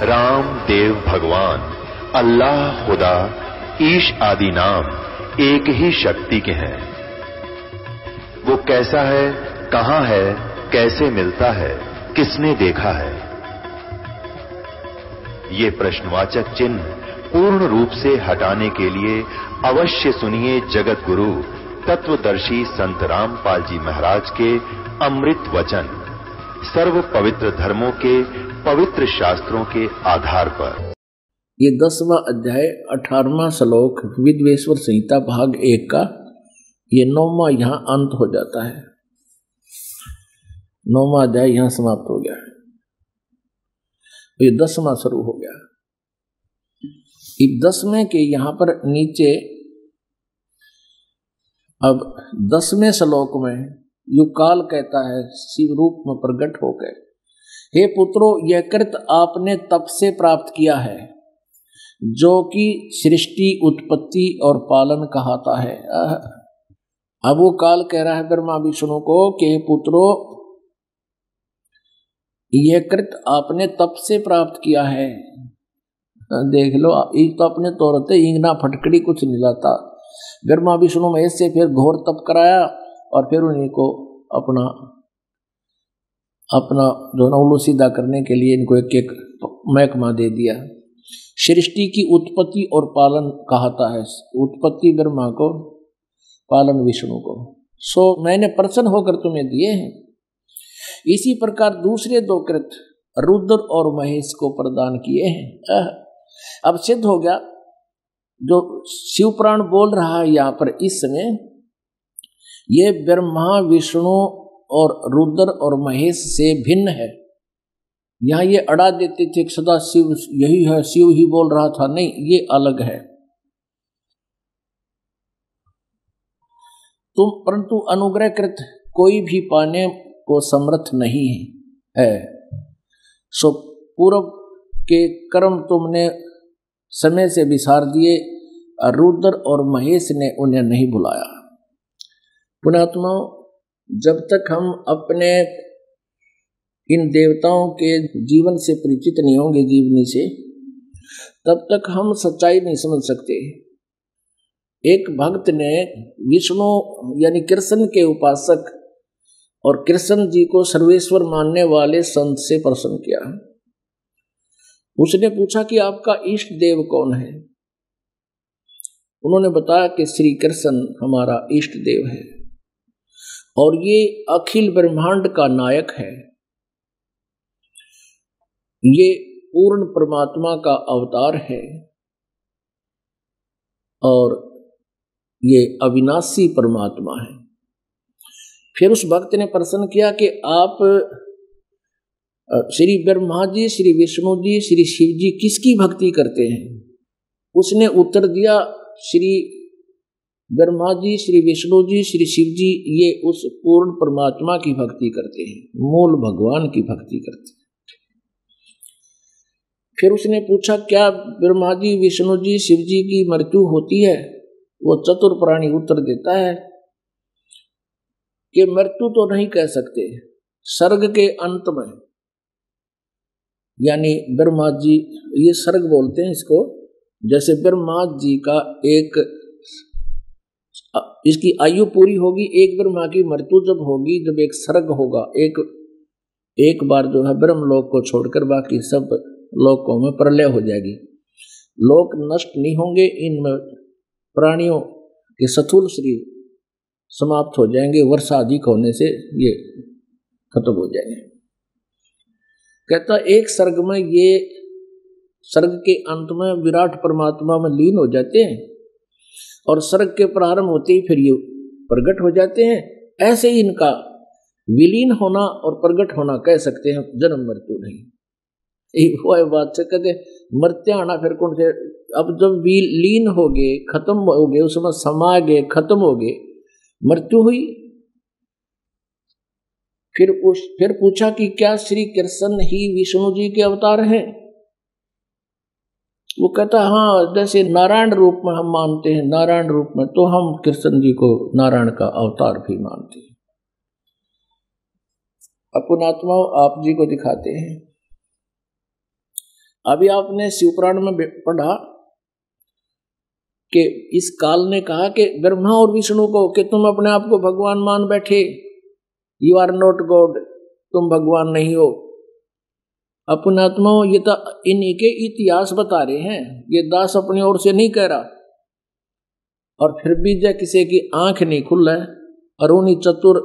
राम देव भगवान, अल्लाह खुदा, ईश आदि नाम एक ही शक्ति के हैं। वो कैसा है, कहां है, कैसे मिलता है, किसने देखा है? ये प्रश्नवाचक चिन्ह पूर्ण रूप से हटाने के लिए अवश्य सुनिए जगत गुरु तत्वदर्शी संत रामपाल जी महाराज के अमृत वचन, सर्व पवित्र धर्मों के पवित्र शास्त्रों के आधार पर। ये 10वां अध्याय 18वां श्लोक विद्वेश्वर संहिता भाग 1 का ये 9वां यहां अंत हो जाता है। 9वां अध्याय यहां समाप्त हो गया है, ये 10वां शुरू हो गया। इस 10वें के यहां पर नीचे अब 10वें श्लोक में युकाल कहता है शिव रूप में प्रकट होकर, हे पुत्रों, यह कृत आपने तप से प्राप्त किया है जो कि सृष्टि, उत्पत्ति और पालन कहता है। अब वो काल कह रहा है ब्रह्मा विष्णु को कि हे पुत्रों, यह कृत आपने तप से प्राप्त किया है। देख लो, एक तो अपने तौर पे इंगना फटकड़ी कुछ नहीं लाता। ब्रह्मा विष्णु महेश से फिर घोर तप कराया और फिर उन्हीं को अपना जो उल्लू सीधा करने के लिए इनको एक एक महकमा दे दिया। सृष्टि की उत्पत्ति और पालन कहता है, उत्पत्ति ब्रह्मा को, पालन विष्णु को। सो मैंने प्रसन्न होकर तुम्हें दिए हैं। इसी प्रकार दूसरे 2 कृत रुद्र और महेश को प्रदान किए हैं। अब सिद्ध हो गया जो शिव पुराण बोल रहा है यहाँ पर इस समय, ये ब्रह्मा विष्णु और रुद्र और महेश से भिन्न है। यहाँ ये अड़ा देते थे कि सदा शिव यही है, शिव ही बोल रहा था, नहीं, ये अलग है। तुम परंतु अनुग्रहकृत कोई भी पाने को समर्थ नहीं है। सो पूर्व के कर्म तुमने समय से विसार दिए, रुद्र और महेश ने उन्हें नहीं बुलाया। पुण्यात्माओं, जब तक हम अपने इन देवताओं के जीवन से परिचित नहीं होंगे, जीवनी से, तब तक हम सच्चाई नहीं समझ सकते। एक भक्त ने विष्णु यानी कृष्ण के उपासक और कृष्ण जी को सर्वेश्वर मानने वाले संत से प्रश्न किया। उसने पूछा कि आपका इष्ट देव कौन है? उन्होंने बताया कि श्री कृष्ण हमारा इष्ट देव है और ये अखिल ब्रह्मांड का नायक है। ये पूर्ण परमात्मा का अवतार है और ये अविनाशी परमात्मा है। फिर उस भक्त ने प्रश्न किया कि आप श्री ब्रह्मा जी, श्री विष्णु जी, श्री शिव जी किसकी भक्ति करते हैं? उसने उत्तर दिया, श्री ब्रह्मा जी, श्री विष्णु जी, श्री शिव जी ये उस पूर्ण परमात्मा की भक्ति करते हैं, मूल भगवान की भक्ति करते हैं। फिर उसने पूछा, क्या ब्रह्मा जी, विष्णु जी, शिव जी की मृत्यु होती है? वो चतुर प्राणी उत्तर देता है कि मृत्यु तो नहीं कह सकते, सर्ग के अंत में, यानी ब्रह्मा जी, ये सर्ग बोलते हैं इसको, जैसे ब्रह्मा जी का एक, इसकी आयु पूरी होगी, एक ब्रह्मा की मृत्यु जब होगी, जब एक सर्ग होगा, एक बार जो है ब्रह्मलोक को छोड़कर बाकी सब लोकों में प्रलय हो जाएगी। लोक नष्ट नहीं होंगे, इन प्राणियों के स्थूल शरीर समाप्त हो जाएंगे, वर्षा अधिक होने से ये खत्म हो जाएंगे। कहता एक सर्ग में, ये सर्ग के अंत में विराट परमात्मा में लीन हो जाते हैं और सर्ग के प्रारंभ होते ही फिर ये प्रकट हो जाते हैं। ऐसे ही इनका विलीन होना और प्रकट होना कह सकते हैं, जन्म मृत्यु नहीं। वो है बात से कहते मरते आना फिर कौन से, अब जब विलीन हो गए, खत्म हो गए, उसमें समा गए, खत्म हो गए, मृत्यु हुई। फिर पूछा कि क्या श्री कृष्ण ही विष्णु जी के अवतार हैं? वो कहता हाँ, जैसे नारायण रूप में हम मानते हैं, नारायण रूप में, तो हम कृष्ण जी को नारायण का अवतार भी मानते हैं। अपनात्माओं, आप जी को दिखाते हैं, अभी आपने शिवपुराण में पढ़ा कि इस काल ने कहा कि ब्रह्मा और विष्णु को कि तुम अपने आप को भगवान मान बैठे, यू आर नॉट गॉड, तुम भगवान नहीं हो। अपने आत्मा, ये तो इन्हीं के इतिहास बता रहे हैं, ये दास अपनी ओर से नहीं कह रहा। और फिर भी जब किसी की आंख नहीं खुल है और उन्हीं चतुर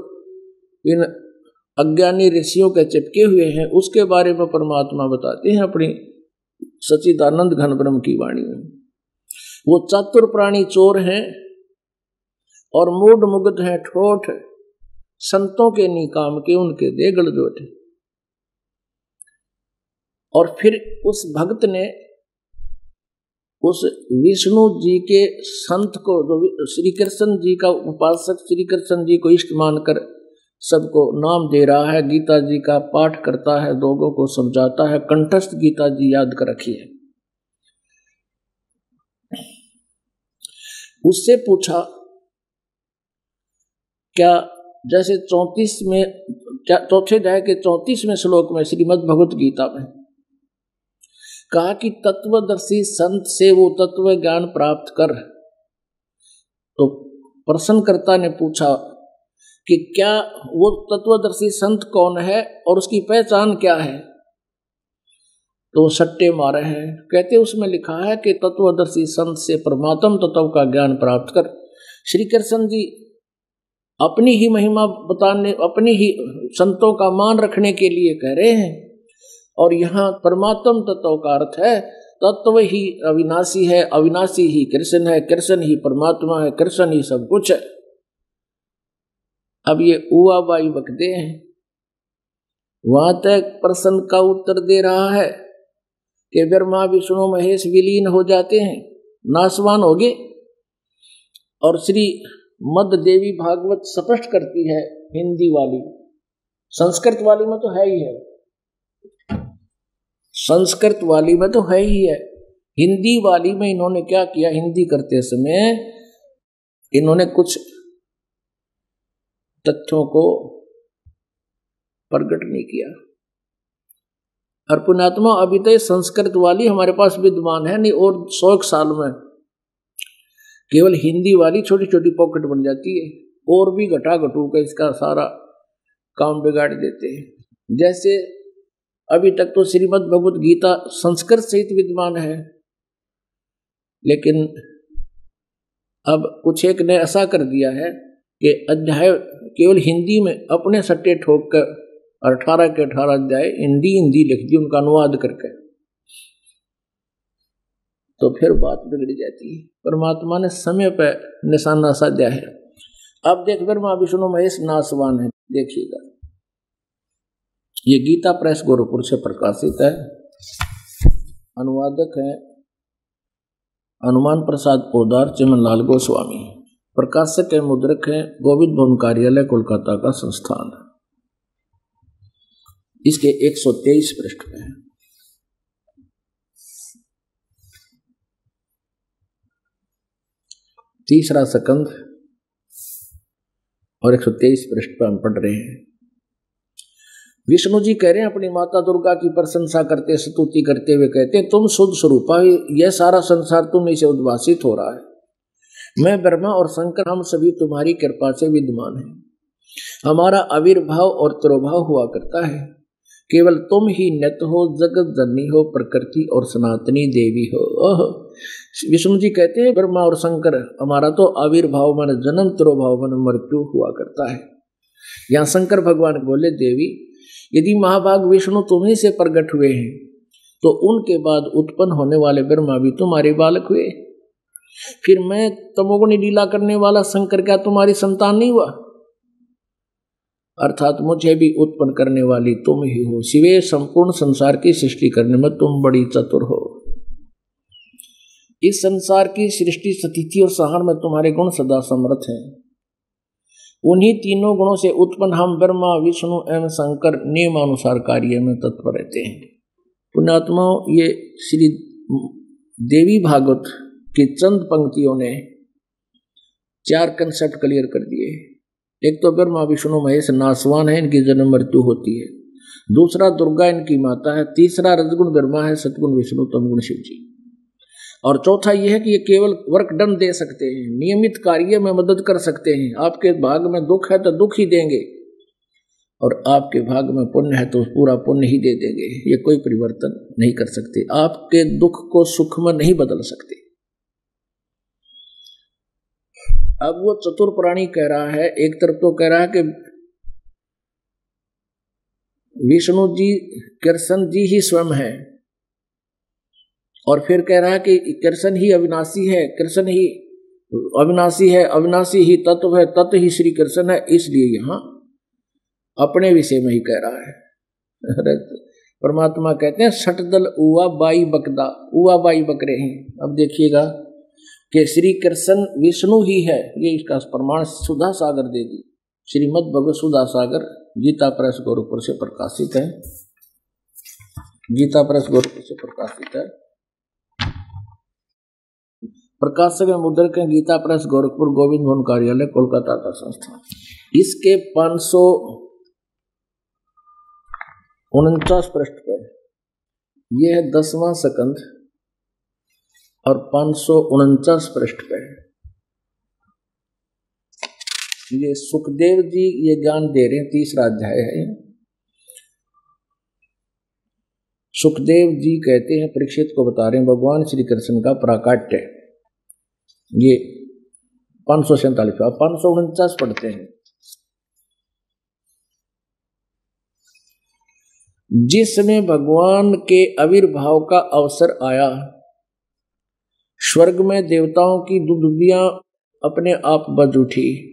इन अज्ञानी ऋषियों के चिपके हुए हैं, उसके बारे में परमात्मा बताते हैं अपनी सच्चिदानंद घन ब्रह्म की वाणी में। वो चतुर प्राणी चोर हैं और मूढ़ मुग्ध हैं ठोठ, संतों के नी काम के उनके दे गलजोट। और फिर उस भक्त ने उस विष्णु जी के संत को, जो श्री कृष्ण जी का उपासक, श्री कृष्ण जी को इष्ट मानकर सबको नाम दे रहा है, गीता जी का पाठ करता है, लोगों को समझाता है, कंठस्थ गीता जी याद कर रखी है। उससे पूछा क्या, जैसे 34 में, चौथे अध्याय के 34वें श्लोक में श्रीमद् भगवत गीता में कहा कि तत्वदर्शी संत से वो तत्व ज्ञान प्राप्त कर। तो प्रश्नकर्ता ने पूछा कि क्या वो तत्वदर्शी संत कौन है और उसकी पहचान क्या है? तो सट्टे मारे हैं, कहते उसमें लिखा है कि तत्वदर्शी संत से परमात्म तत्व का ज्ञान प्राप्त कर। श्री कृष्ण जी अपनी ही महिमा बताने, अपनी ही संतों का मान रखने के लिए कह रहे हैं। और यहाँ परमात्म तत्व का अर्थ है तत्व ही अविनाशी है, अविनाशी ही कृष्ण है, कृष्ण ही परमात्मा है, कृष्ण ही सब कुछ है। अब ये उआ बाई बकते हैं, वहां तक प्रश्न का उत्तर दे रहा है कि ब्रह्मा विष्णु महेश विलीन हो जाते हैं, नाशवान हो गए। और श्री मद देवी भागवत स्पष्ट करती है, हिंदी वाली, संस्कृत वाली में तो है ही है, संस्कृत वाली में तो है ही है, हिंदी वाली में इन्होंने क्या किया, हिंदी करते समय इन्होंने कुछ तथ्यों को प्रकट नहीं किया। और पुण्यात्मा अभी तो संस्कृत वाली हमारे पास विद्यमान है नहीं, और 100 साल में केवल हिंदी वाली छोटी छोटी पॉकेट बन जाती है, और भी घटा घटू का इसका सारा काम बिगाड़ देते हैं। जैसे अभी तक तो श्रीमद् भगवत गीता संस्कृत सहित विद्यमान है, लेकिन अब कुछ एक ने ऐसा कर दिया है कि अध्याय केवल हिंदी में अपने सट्टे ठोक कर 18 के 18 अध्याय हिंदी लिख दी उनका अनुवाद करके, तो फिर बात बिगड़ जाती है। परमात्मा ने समय पर निशाना साधा है। अब देख ब्रह्मा विष्णु महेश नासवान है, देखिएगा ये गीता प्रेस गोरखपुर से प्रकाशित है। अनुवादक है हनुमान प्रसाद पोदार, चिमनलाल गोस्वामी। प्रकाशक है, मुद्रक है गोविंद भवन कार्यालय कोलकाता का संस्थान। इसके 123 पृष्ठ पे है। तीसरा सकंद और 123 पृष्ठ पर हम पढ़ रहे हैं। विष्णु जी कह रहे हैं अपनी माता दुर्गा की प्रशंसा करते, स्तुति करते हुए कहते हैं, तुम शुद्ध स्वरूपा, यह सारा संसार तुम से उद्भासित हो रहा है। मैं ब्रह्मा और शंकर हम सभी तुम्हारी कृपा से विद्यमान हैं। हमारा आविर्भाव और तिरोभाव हुआ करता है। केवल तुम ही नित्य हो, जगत जननी हो, प्रकृति और सनातनी देवी हो। विष्णु जी कहते हैं ब्रह्मा और शंकर हमारा तो आविर्भाव मन जन्म, तिरोभाव मन मृत्यु हुआ करता है। यहाँ शंकर भगवान बोले देवी, यदि महाभाग विष्णु तुम्ही से प्रकट हुए हैं तो उनके बाद उत्पन्न होने वाले ब्रह्मा भी तुम्हारे बालक हुए। फिर मैं तमोगुणी लीला करने वाला शंकर क्या तुम्हारी संतान नहीं हुआ? अर्थात मुझे भी उत्पन्न करने वाली तुम ही हो। शिवे संपूर्ण संसार की सृष्टि करने में तुम बड़ी चतुर हो। इस संसार की सृष्टि, स्थिति और संहार में तुम्हारे गुण सदा समर्थ हैं। उन्हीं तीनों गुणों से उत्पन्न हम ब्रह्मा विष्णु एवं शंकर नियमानुसार कार्य में तत्पर रहते हैं। पुण्यात्माओं, ये श्री देवी भागवत की चंद पंक्तियों ने 4 कंसेप्ट क्लियर कर दिए। एक तो ब्रह्मा विष्णु महेश नासवान है, इनकी जन्म मृत्यु होती है। दूसरा दुर्गा इनकी माता है, तीसरा रजगुण ब्रह्मा है, सतगुण विष्णु, तमगुण शिव जी, और चौथा यह है कि ये केवल वर्क डन दे सकते हैं, नियमित कार्य में मदद कर सकते हैं। आपके भाग में दुख है तो दुख ही देंगे, और आपके भाग में पुण्य है तो पूरा पुण्य ही दे देंगे। ये कोई परिवर्तन नहीं कर सकते, आपके दुख को सुख में नहीं बदल सकते। अब वो चतुर प्राणी कह रहा है, एक तरफ तो कह रहा है कि विष्णु जी कृष्ण जी ही स्वयं है, और फिर कह रहा है कि कृष्ण ही अविनाशी है, कृष्ण ही अविनाशी है, अविनाशी ही तत्व है, तत्व ही श्री कृष्ण है। इसलिए यहां अपने विषय में ही कह रहा है। परमात्मा कहते हैं सटदल उवा बाई बकदा, उवा बाई बकरे हैं। अब देखिएगा कि श्री कृष्ण विष्णु ही है, ये इसका प्रमाण सुधा सागर देगी। श्रीमद् भगवत सुधा सागर गीता प्रेस गोरखपुर से प्रकाशित है, गीता प्रेस गोरखपुर से प्रकाशित है। प्रकाशक में मुद्रक है गीता प्रेस गोरखपुर, गोविंद भवन कार्यालय, कोलकाता का संस्थान। इसके 549 पृष्ठ पर यह है 10वां सकंद, और 549 पृष्ठ पर ये सुखदेव जी ये ज्ञान दे रहे हैं। तीसरा अध्याय है। सुखदेव जी कहते हैं, परीक्षित को बता रहे हैं भगवान श्री कृष्ण का प्राकट्य। ये 547 549 पढ़ते हैं। जिसमें भगवान के आविर्भाव का अवसर आया, स्वर्ग में देवताओं की दुदुबियां अपने आप बज उठी।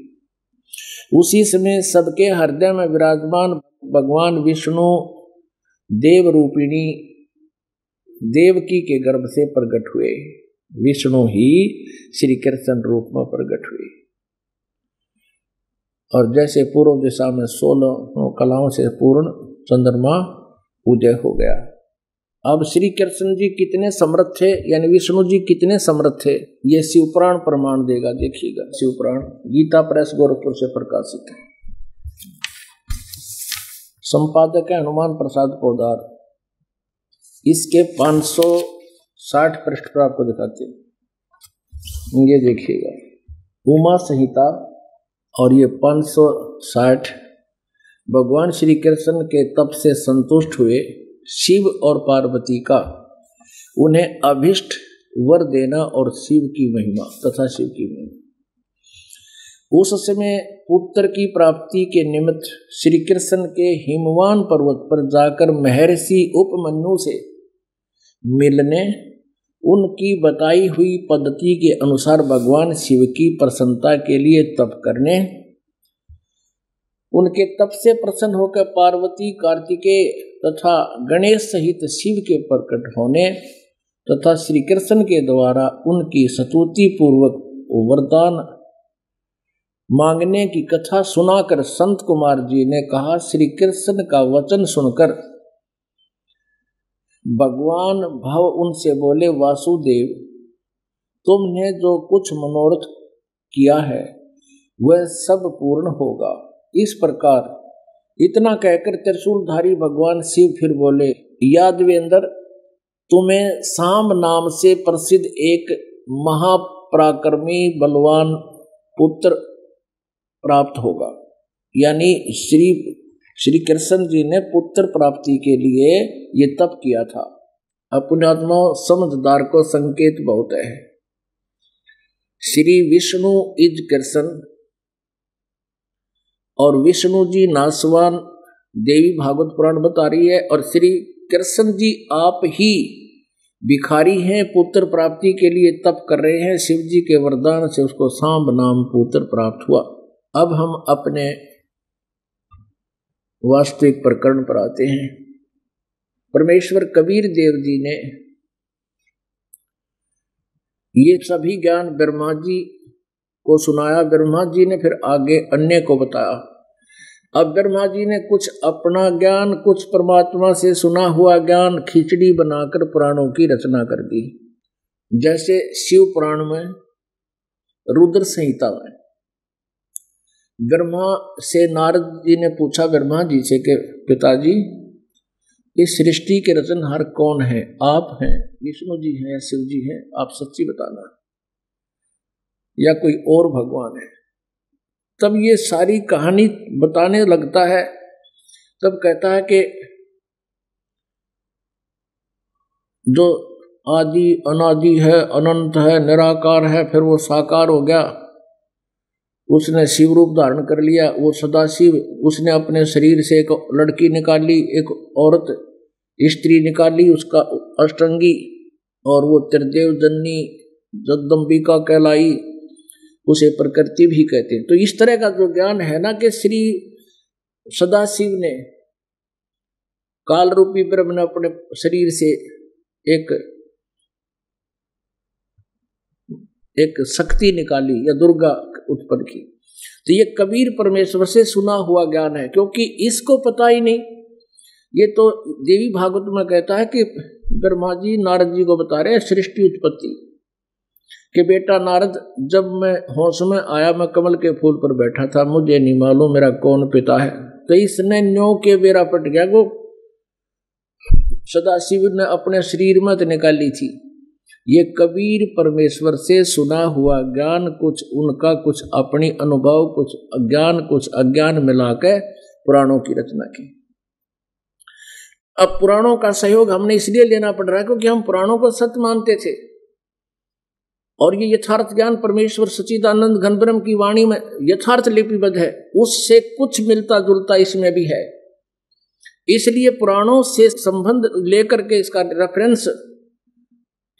उसी समय सबके हृदय में विराजमान भगवान विष्णु देव रूपिणी देवकी के गर्भ से प्रकट हुए। विष्णु ही श्री कृष्ण रूप में प्रकट हुए, और जैसे पूर्व दिशा में 16 कलाओं से पूर्ण चंद्रमा उदय हो गया। अब श्री कृष्ण जी कितने समर्थ थे, यानी विष्णु जी कितने समर्थ थे, ये शिवपुराण प्रमाण देगा। देखिएगा, शिवपुराण गीता प्रेस गोरखपुर से प्रकाशित है। संपादक है हनुमान प्रसाद पोदार। इसके 560 पृष्ठ पर आपको दिखाते हैं, ये देखिएगा उमा संहिता, और ये 560 भगवान श्री कृष्ण के तप से संतुष्ट हुए शिव और पार्वती का उन्हें अभिष्ट वर देना और शिव की महिमा तथा शिव की महिमा। उस समय पुत्र की प्राप्ति के निमित्त श्री कृष्ण के हिमवान पर्वत पर जाकर महर्षि उपमन्यु से मिलने, उनकी बताई हुई पद्धति के अनुसार भगवान शिव की प्रसन्नता के लिए तप करने, उनके तप से प्रसन्न होकर पार्वती, कार्तिकेय तथा गणेश सहित शिव के प्रकट होने तथा श्री कृष्ण के द्वारा उनकी स्तुति पूर्वक वरदान मांगने की कथा सुनाकर संत कुमार जी ने कहा, श्री कृष्ण का वचन सुनकर भगवान भव उनसे बोले, वासुदेव तुमने जो कुछ मनोरथ किया है वह सब पूर्ण होगा। इस प्रकार इतना कहकर त्रिशूलधारी भगवान शिव फिर बोले, यादवेंद्र तुम्हें साम नाम से प्रसिद्ध एक महापराक्रमी बलवान पुत्र प्राप्त होगा। यानी श्री कृष्ण जी ने पुत्र प्राप्ति के लिए ये तप किया था। अपने आत्मा समझदार को संकेत बहुत है। श्री विष्णु इज कृष्ण, और विष्णु जी नासवान देवी भागवत पुराण बता रही है, और श्री कृष्ण जी आप ही भिखारी हैं, पुत्र प्राप्ति के लिए तप कर रहे हैं। शिव जी के वरदान से उसको सांब नाम पुत्र प्राप्त हुआ। अब हम अपने वास्तविक प्रकरण पर आते हैं। परमेश्वर कबीर देव जी ने ये सभी ज्ञान ब्रह्मा जी को सुनाया। ब्रह्मा जी ने फिर आगे अन्य को बताया। अब ब्रह्मा जी ने कुछ अपना ज्ञान, कुछ परमात्मा से सुना हुआ ज्ञान खिचड़ी बनाकर पुराणों की रचना कर दी। जैसे शिव पुराण में, रुद्र संहिता में ब्रह्मा से नारद जी ने पूछा ब्रह्मा जी से कि पिताजी इस सृष्टि के रचनहार कौन है? आप हैं, विष्णु जी हैं या शिव जी हैं? आप सच्ची बताना, या कोई और भगवान है? तब ये सारी कहानी बताने लगता है, तब कहता है कि जो आदि अनादि है, अनंत है, निराकार है, फिर वो साकार हो गया, उसने शिव रूप धारण कर लिया, वो सदाशिव। उसने अपने शरीर से एक लड़की निकाली, एक औरत स्त्री निकाली, उसका अष्टंगी, और वो त्रिदेव जननी जगदम्बिका कहलाई, उसे प्रकृति भी कहते हैं। तो इस तरह का जो ज्ञान है ना, कि श्री सदाशिव ने, काल रूपी ब्रह्म ने अपने शरीर से एक शक्ति निकाली या दुर्गा उत्पन्न की। तो ये कबीर परमेश्वर से सुना हुआ ज्ञान है, क्योंकि इसको पता ही नहीं। ये तो देवी भागवत में कहता है कि ब्रह्मा जी नारद जी को बता रहे हैं सृष्टि उत्पत्ति कि बेटा नारद, जब मैं होश में आया, मैं कमल के फूल पर बैठा था, मुझे नहीं मालूम मेरा कौन पिता है। तो इसने न्यो के बेरा पट गया, वो सदाशिव ने अपने शरीर में निकाली थी। ये कबीर परमेश्वर से सुना हुआ ज्ञान, कुछ उनका, कुछ अपनी अनुभव, कुछ अज्ञान, कुछ अज्ञान मिलाकर पुराणों की रचना की। अब पुराणों का सहयोग हमने इसलिए लेना पड़ रहा है क्योंकि हम पुराणों को सत्य मानते थे, और ये यथार्थ ज्ञान परमेश्वर सच्चिदानंद घन ब्रह्म की वाणी में यथार्थ लिपिबद्ध है, उससे कुछ मिलता जुलता इसमें भी है। इसलिए पुराणों से संबंध लेकर के इसका रेफरेंस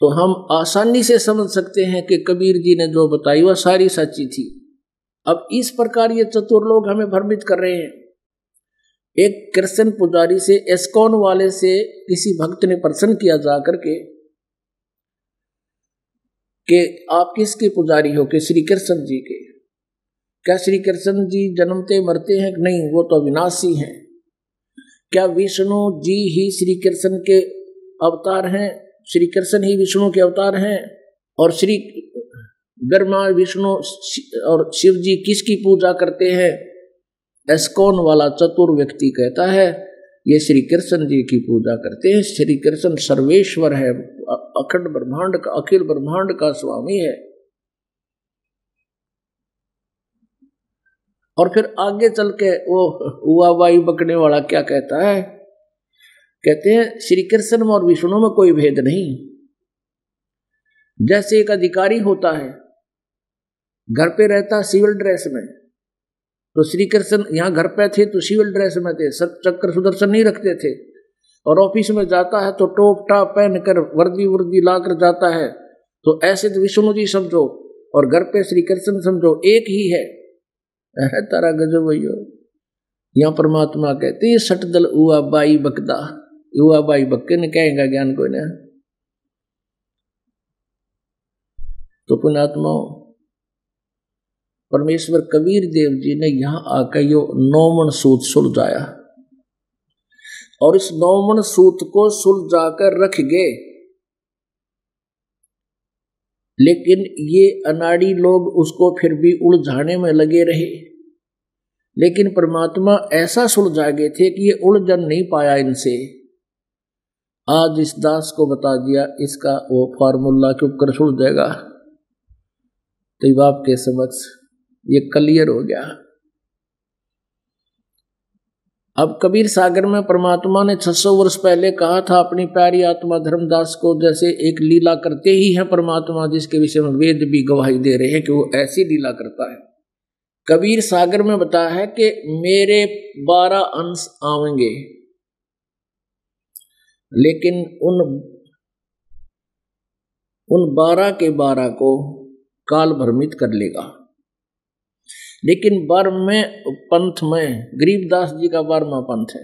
तो हम आसानी से समझ सकते हैं कि कबीर जी ने जो बताई वह सारी सच्ची थी। अब इस प्रकार ये चतुर लोग हमें भ्रमित कर रहे हैं। एक कृष्ण पुजारी से, एस्कॉन वाले से किसी भक्त ने प्रश्न किया जा करके कि आप किसके पुजारी हो? कि श्री कृष्ण जी के। क्या श्री कृष्ण जी जन्मते मरते हैं? नहीं, वो तो अविनाशी हैं। क्या विष्णु जी ही श्री कृष्ण के अवतार हैं? श्री कृष्ण ही विष्णु के अवतार हैं। और श्री ब्रह्मा, विष्णु और शिव जी किसकी पूजा करते हैं? एस्कॉन वाला चतुर व्यक्ति कहता है ये श्री कृष्ण जी की पूजा करते हैं। श्री कृष्ण सर्वेश्वर है, अखंड ब्रह्मांड का, अखिल ब्रह्मांड का स्वामी है। और फिर आगे चल के वो हुआ बाई बकने वाला क्या कहता है? कहते हैं श्री कृष्ण और विष्णु में कोई भेद नहीं। जैसे एक अधिकारी होता है, घर पे रहता सिविल ड्रेस में, तो श्री कृष्ण यहाँ घर पे थे तो सिविल ड्रेस में थे, चक्र सुदर्शन नहीं रखते थे। और ऑफिस में जाता है तो टोप टाप पहनकर वर्दी वर्दी लाकर जाता है। तो ऐसे तो विष्णु जी समझो और घर पे श्री कृष्ण समझो, एक ही है। तारा गजब भैया। यहाँ परमात्मा कहते हैं सटदल हुआ बाई बकदा, हुआ बाई बक्के ने कहेगा ज्ञान को ना। तो पुण्यात्मा परमेश्वर कबीर देव जी ने यहां आकर यो 9 सूत सुलझाया, और इस 9 सूत को सुलझाकर रख गए। लेकिन ये अनाड़ी लोग उसको फिर भी उलझाने में लगे रहे। लेकिन परमात्मा ऐसा सुलझा गए थे कि ये उलझन नहीं पाया इनसे। आज इस दास को बता दिया, इसका वो फार्मूला के ऊपर सुलझ जाएगा, तो बाप के समक्ष ये क्लियर हो गया। अब कबीर सागर में परमात्मा ने 600 वर्ष पहले कहा था अपनी प्यारी आत्मा धर्मदास को, जैसे एक लीला करते ही है परमात्मा, जिसके विषय में वेद भी गवाही दे रहे हैं कि वो ऐसी लीला करता है। कबीर सागर में बताया है कि मेरे 12 अंश आवेंगे, लेकिन उन 12 के 12 को काल भ्रमित कर लेगा। लेकिन 12वें पंथ में, गरीबदास जी का 12वां पंथ है,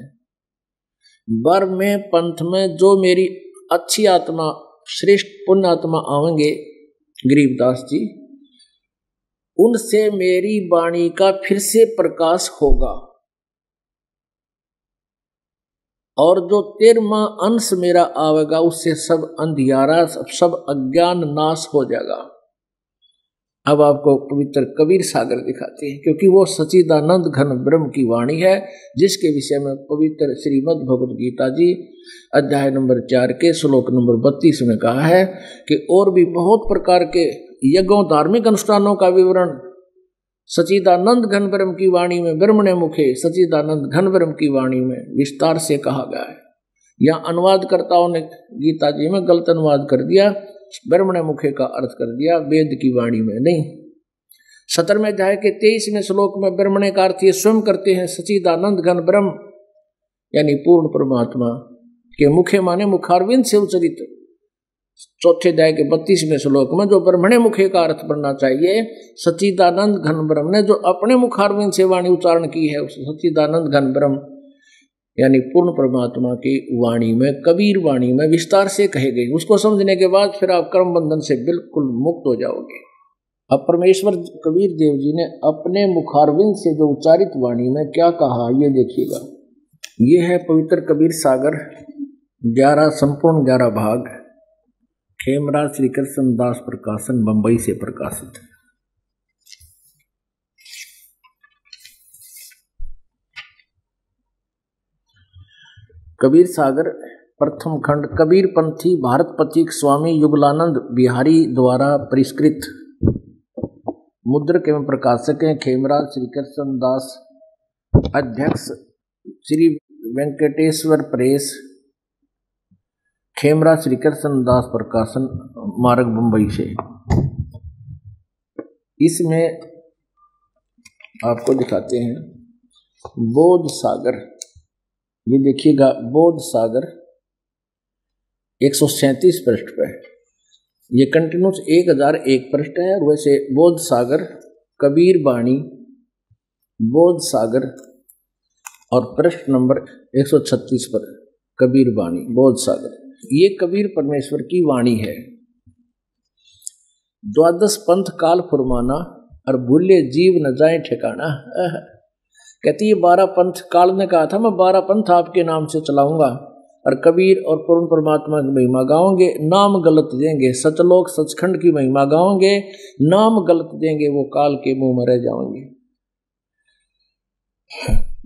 12वें पंथ में जो मेरी अच्छी आत्मा, श्रेष्ठ पुण्य आत्मा आवेंगे गरीबदास जी, उनसे मेरी वाणी का फिर से प्रकाश होगा। और जो 13वां अंश मेरा आवेगा, उससे सब अंधियारा, सब अज्ञान नाश हो जाएगा। अब आपको पवित्र कबीर सागर दिखाते हैं, क्योंकि वो सच्चिदानंद घन ब्रह्म की वाणी है, जिसके विषय में पवित्र श्रीमद् भगवद गीता जी अध्याय नंबर 4 के श्लोक नंबर 32 में कहा है कि और भी बहुत प्रकार के यज्ञों धार्मिक अनुष्ठानों का विवरण सच्चिदानंद घन ब्रह्म की वाणी में ब्रह्मणे मुखे सच्चिदानंद घन ब्रह्म की वाणी में विस्तार से कहा गया है। यहाँ अनुवादकर्ताओं ने गीता जी में गलत अनुवाद कर दिया, ब्रह्मणे मुखे का अर्थ कर दिया वेद की वाणी में नहीं। 17वें अध्याय के 23वें श्लोक में ब्रह्मणे का अर्थ ये स्वयं करते हैं सच्चिदानंद घन ब्रह्म यानी पूर्ण परमात्मा के मुखे माने मुखारविंद से उच्चरित। चौथे अध्याय के 32वें श्लोक में जो ब्रह्मणे मुखे का अर्थ बनना चाहिए, सच्चिदानंद घन ब्रह्म ने जो अपने मुखारविंद से वाणी उच्चारण की है, उस सच्चिदानंद घन ब्रह्म यानी पूर्ण परमात्मा की वाणी में, कबीर वाणी में विस्तार से कहे गई। उसको समझने के बाद फिर आप कर्म बंधन से बिल्कुल मुक्त हो जाओगे। अब परमेश्वर कबीर देव जी ने अपने मुखारविंद से जो उच्चारित वाणी में क्या कहा ये देखिएगा। ये है पवित्र कबीर सागर 11 संपूर्ण 11 भाग, खेमराज श्री कृष्ण दास प्रकाशन बंबई से प्रकाशित। कबीर सागर प्रथम खंड कबीर पंथी भारत पथिक स्वामी युगलानंद बिहारी द्वारा परिष्कृत, मुद्रक एवं प्रकाशक हैं खेमराज श्री कृष्ण दास, अध्यक्ष श्री वेंकटेश्वर प्रेस, खेमराज श्री कृष्ण दास प्रकाशन मार्ग मुंबई से। इसमें आपको दिखाते हैं बोध सागर, ये देखिएगा बोध सागर 137 पृष्ठ पे, ये कंटिन्यूस 1001 पृष्ठ है। वैसे बोध सागर कबीर वाणी बोध सागर और पृष्ठ नंबर 136 पर कबीर वाणी बोध सागर, ये कबीर परमेश्वर की वाणी है। द्वादश पंथ काल फुरमाना और भूले जीव न जाए ठिकाना। कहती है 12 पंथ, काल ने कहा था मैं 12 पंथ आपके नाम से चलाऊंगा और कबीर और पूर्ण परमात्मा की महिमा गाओगे, नाम गलत देंगे, सचलोक सचखंड की महिमा गाओगे, नाम गलत देंगे, वो काल के मुंह में रह जाओगे।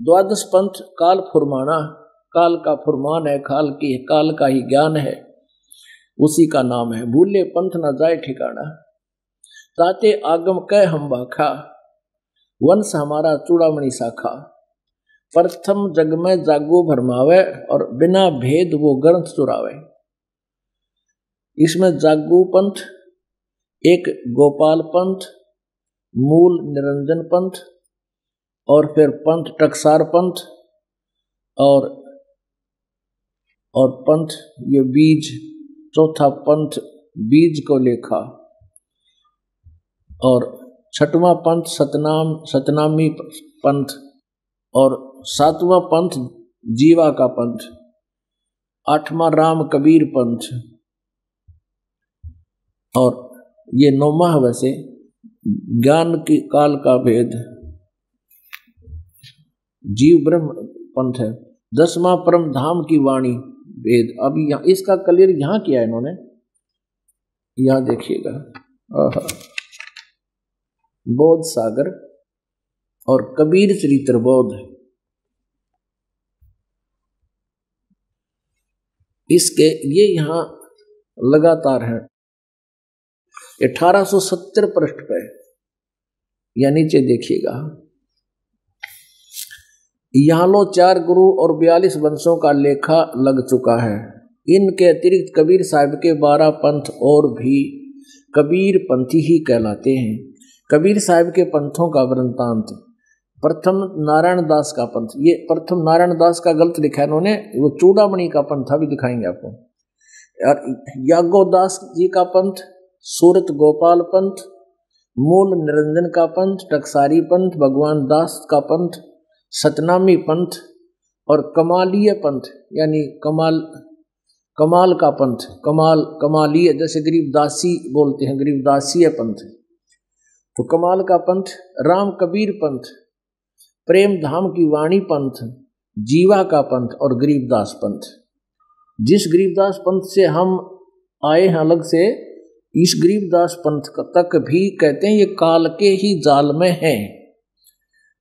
द्वादश पंथ काल फुरमाना, काल का फुरमान है, काल का ही ज्ञान है, उसी का नाम है। भूले पंथ न जाए ठिकाना, ताते आगम कह हम बाखा, वंश हमारा चूड़ामणि शाखा। प्रथम जग में जागो भरमावे और बिना भेद वो ग्रंथ चुरावे। इसमें जागू पंथ, एक गोपाल पंथ, मूल निरंजन पंथ और फिर पंथ टकसार पंथ और पंथ ये बीज, चौथा पंथ बीज को लेखा और छठवां पंथ सतनामी पंथ और 7वां पंथ जीवा का पंथ, 8वां राम कबीर पंथ और ये 9वां वैसे ज्ञान की काल का भेद जीव ब्रह्म पंथ है। 10वां परम धाम की वाणी भेद। अब यहाँ इसका क्लियर यहाँ किया है इन्होंने, यहाँ देखिएगा बोध सागर और कबीर चरित्र बोध, इसके ये यहां लगातार है 1870 पृष्ठ पे, या नीचे देखिएगा। यहाँ लो 4 गुरु और 42 वंशों का लेखा लग चुका है। इनके अतिरिक्त कबीर साहब के 12 पंथ और भी कबीर पंथी ही कहलाते हैं। कबीर साहब के पंथों का वृंतांत, प्रथम नारायण दास का पंथ, ये प्रथम नारायण दास का गलत लिखा है इन्होंने, वो चूड़ामणि का पंथ भी दिखाएंगे आपको। और यागोदास जी का पंथ, सूरत गोपाल पंथ, मूल निरंजन का पंथ, टकसारी पंथ, भगवान दास का पंथ, सतनामी पंथ और कमालीय पंथ यानी कमाल का पंथ, कमालीय जैसे गरीबदासी बोलते हैं, गरीबदासीय पंथ। तो कमाल का पंथ, राम कबीर पंथ, प्रेम धाम की वाणी पंथ, जीवा का पंथ और गरीबदास पंथ। जिस गरीबदास पंथ से हम आए हैं अलग से, इस गरीबदास पंथ तक भी कहते हैं ये काल के ही जाल में है।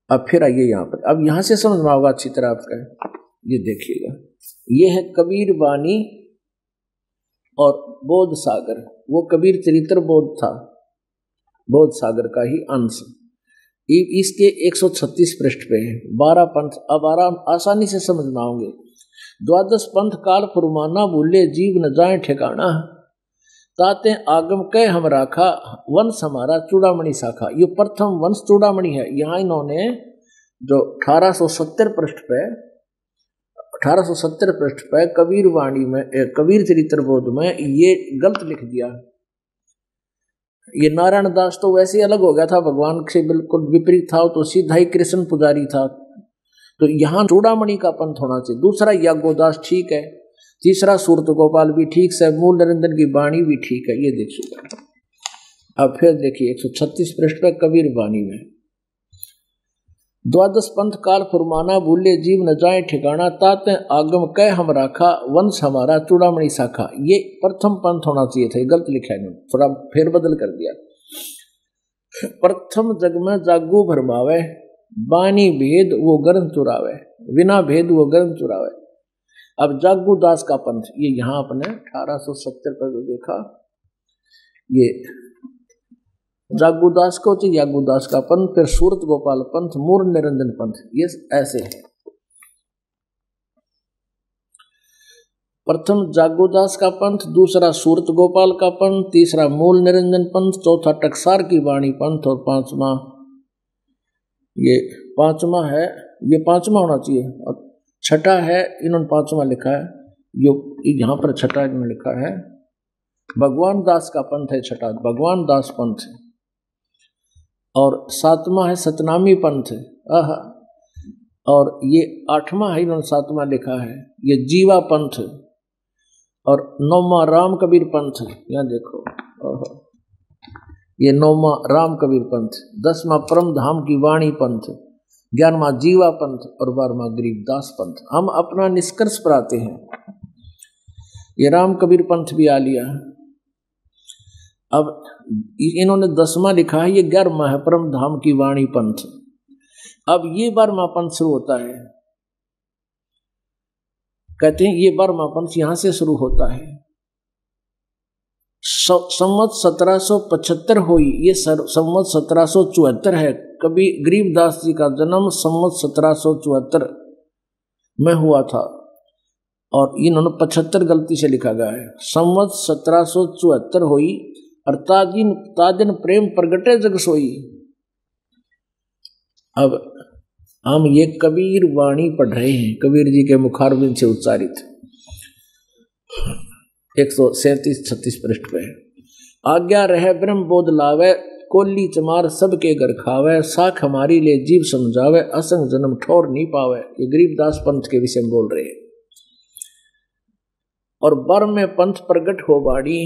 अब फिर आइए यहाँ पर, अब यहाँ से समझ में होगा अच्छी तरह आपका, ये देखिएगा, ये है कबीर वाणी और बोध सागर। वो कबीर चरित्र बोध था, बोध सागर का ही अंश। इसके 136 पृष्ठ पे है 12 पंथ। अब आसानी से समझ में आओगे। द्वादश पंथ काल फुरमाना, भूले जीव न जाए ठिकाना, ताते आगम कह हम राखा, वंश हमारा चूड़ामणि शाखा। ये प्रथम वंश चूड़ामणि है। यहाँ इन्होंने जो 1870 पृष्ठ पे कबीर वाणी में, कबीर चरित्र बोध में ये गलत लिख दिया। ये नारायण दास तो वैसे ही अलग हो गया था, भगवान से बिल्कुल विपरीत था, तो सीधा ही कृष्ण पुजारी था। तो यहाँ चूड़ामणि का पंथ होना चाहिए। दूसरा याज्ञोदास ठीक है, तीसरा सूरत गोपाल भी ठीक से, मूल निरंजन की वाणी भी ठीक है। ये देखिए, अब फिर देखिए 136 पृष्ठ पे कबीर वाणी में, द्वादश पंथ काल फुरमाना, भूले जीव न जाए ठिकाना, ताते आगम कह हम राखा, वंश हमारा चूड़ामणि शाखा। ये प्रथम पंथ होना चाहिए था, गलत लिखा है इन्होंने, थोड़ा फेरबदल कर दिया। प्रथम जग में जागू भरमावे, बानी भेद वो गर्म चुरावे, बिना भेद वो गर्म चुरावे। अब जागू दास का पंथ, ये यहाँ अपने 1870 पर जो देखा, ये जागूदास को चाहिए, यागूदास का पंथ, फिर सूरत गोपाल पंथ, मूल निरंजन पंथ, ये ऐसे है। प्रथम जागूदास का पंथ, दूसरा सूरत गोपाल का पंथ, तीसरा मूल निरंजन पंथ, चौथा टकसार की वाणी पंथ, और पांचवा ये पांचवा है, ये पांचवा होना चाहिए, और छठा है, इन्होंने पांचवा लिखा है, यो यहाँ पर छठा इन्होंने लिखा है भगवान दास का पंथ है, छठा भगवान दास पंथ, और सातवां है सतनामी पंथ, और ये आठवां है, इन्होंने सातवां लिखा है, ये जीवा पंथ, और नौवां राम कबीर पंथ, यहाँ देखो, ये नौवां राम कबीर पंथ, 10वां परम धाम की वाणी पंथ, 11वां जीवा पंथ, और 12वां गरीबदास पंथ। हम अपना निष्कर्ष पर आते हैं, ये राम कबीर पंथ भी आ लिया। अब इन्होंने 10वां लिखा है, ये 11वां है परम धाम की वाणी पंथ। अब ये 12वां पंथ शुरू होता है, कहते हैं ये 12वां पंथ यहां से शुरू होता है। संवत 1775 हुई, ये संवत 1774 है। कभी गरीबदास जी का जन्म संवत 1774 में हुआ था, और इन्होंने 75 गलती से लिखा गया है। संवत 1774 हुई, और ताजिन प्रेम प्रगटे जग सोई। अब हम ये कबीर वाणी पढ़ रहे हैं, कबीर जी के मुखारबिंद से उच्चारित, 137-36 पृष्ठ पे। आज्ञा रहे ब्रह्म बोध लावे, कोली चमार सबके घर खावे, साख हमारी ले जीव समझावे, असंग जन्म ठोर नहीं पावे। ये गरीबदास पंथ के विषय में बोल रहे हैं। और बर में पंथ प्रगट हो बाड़ी,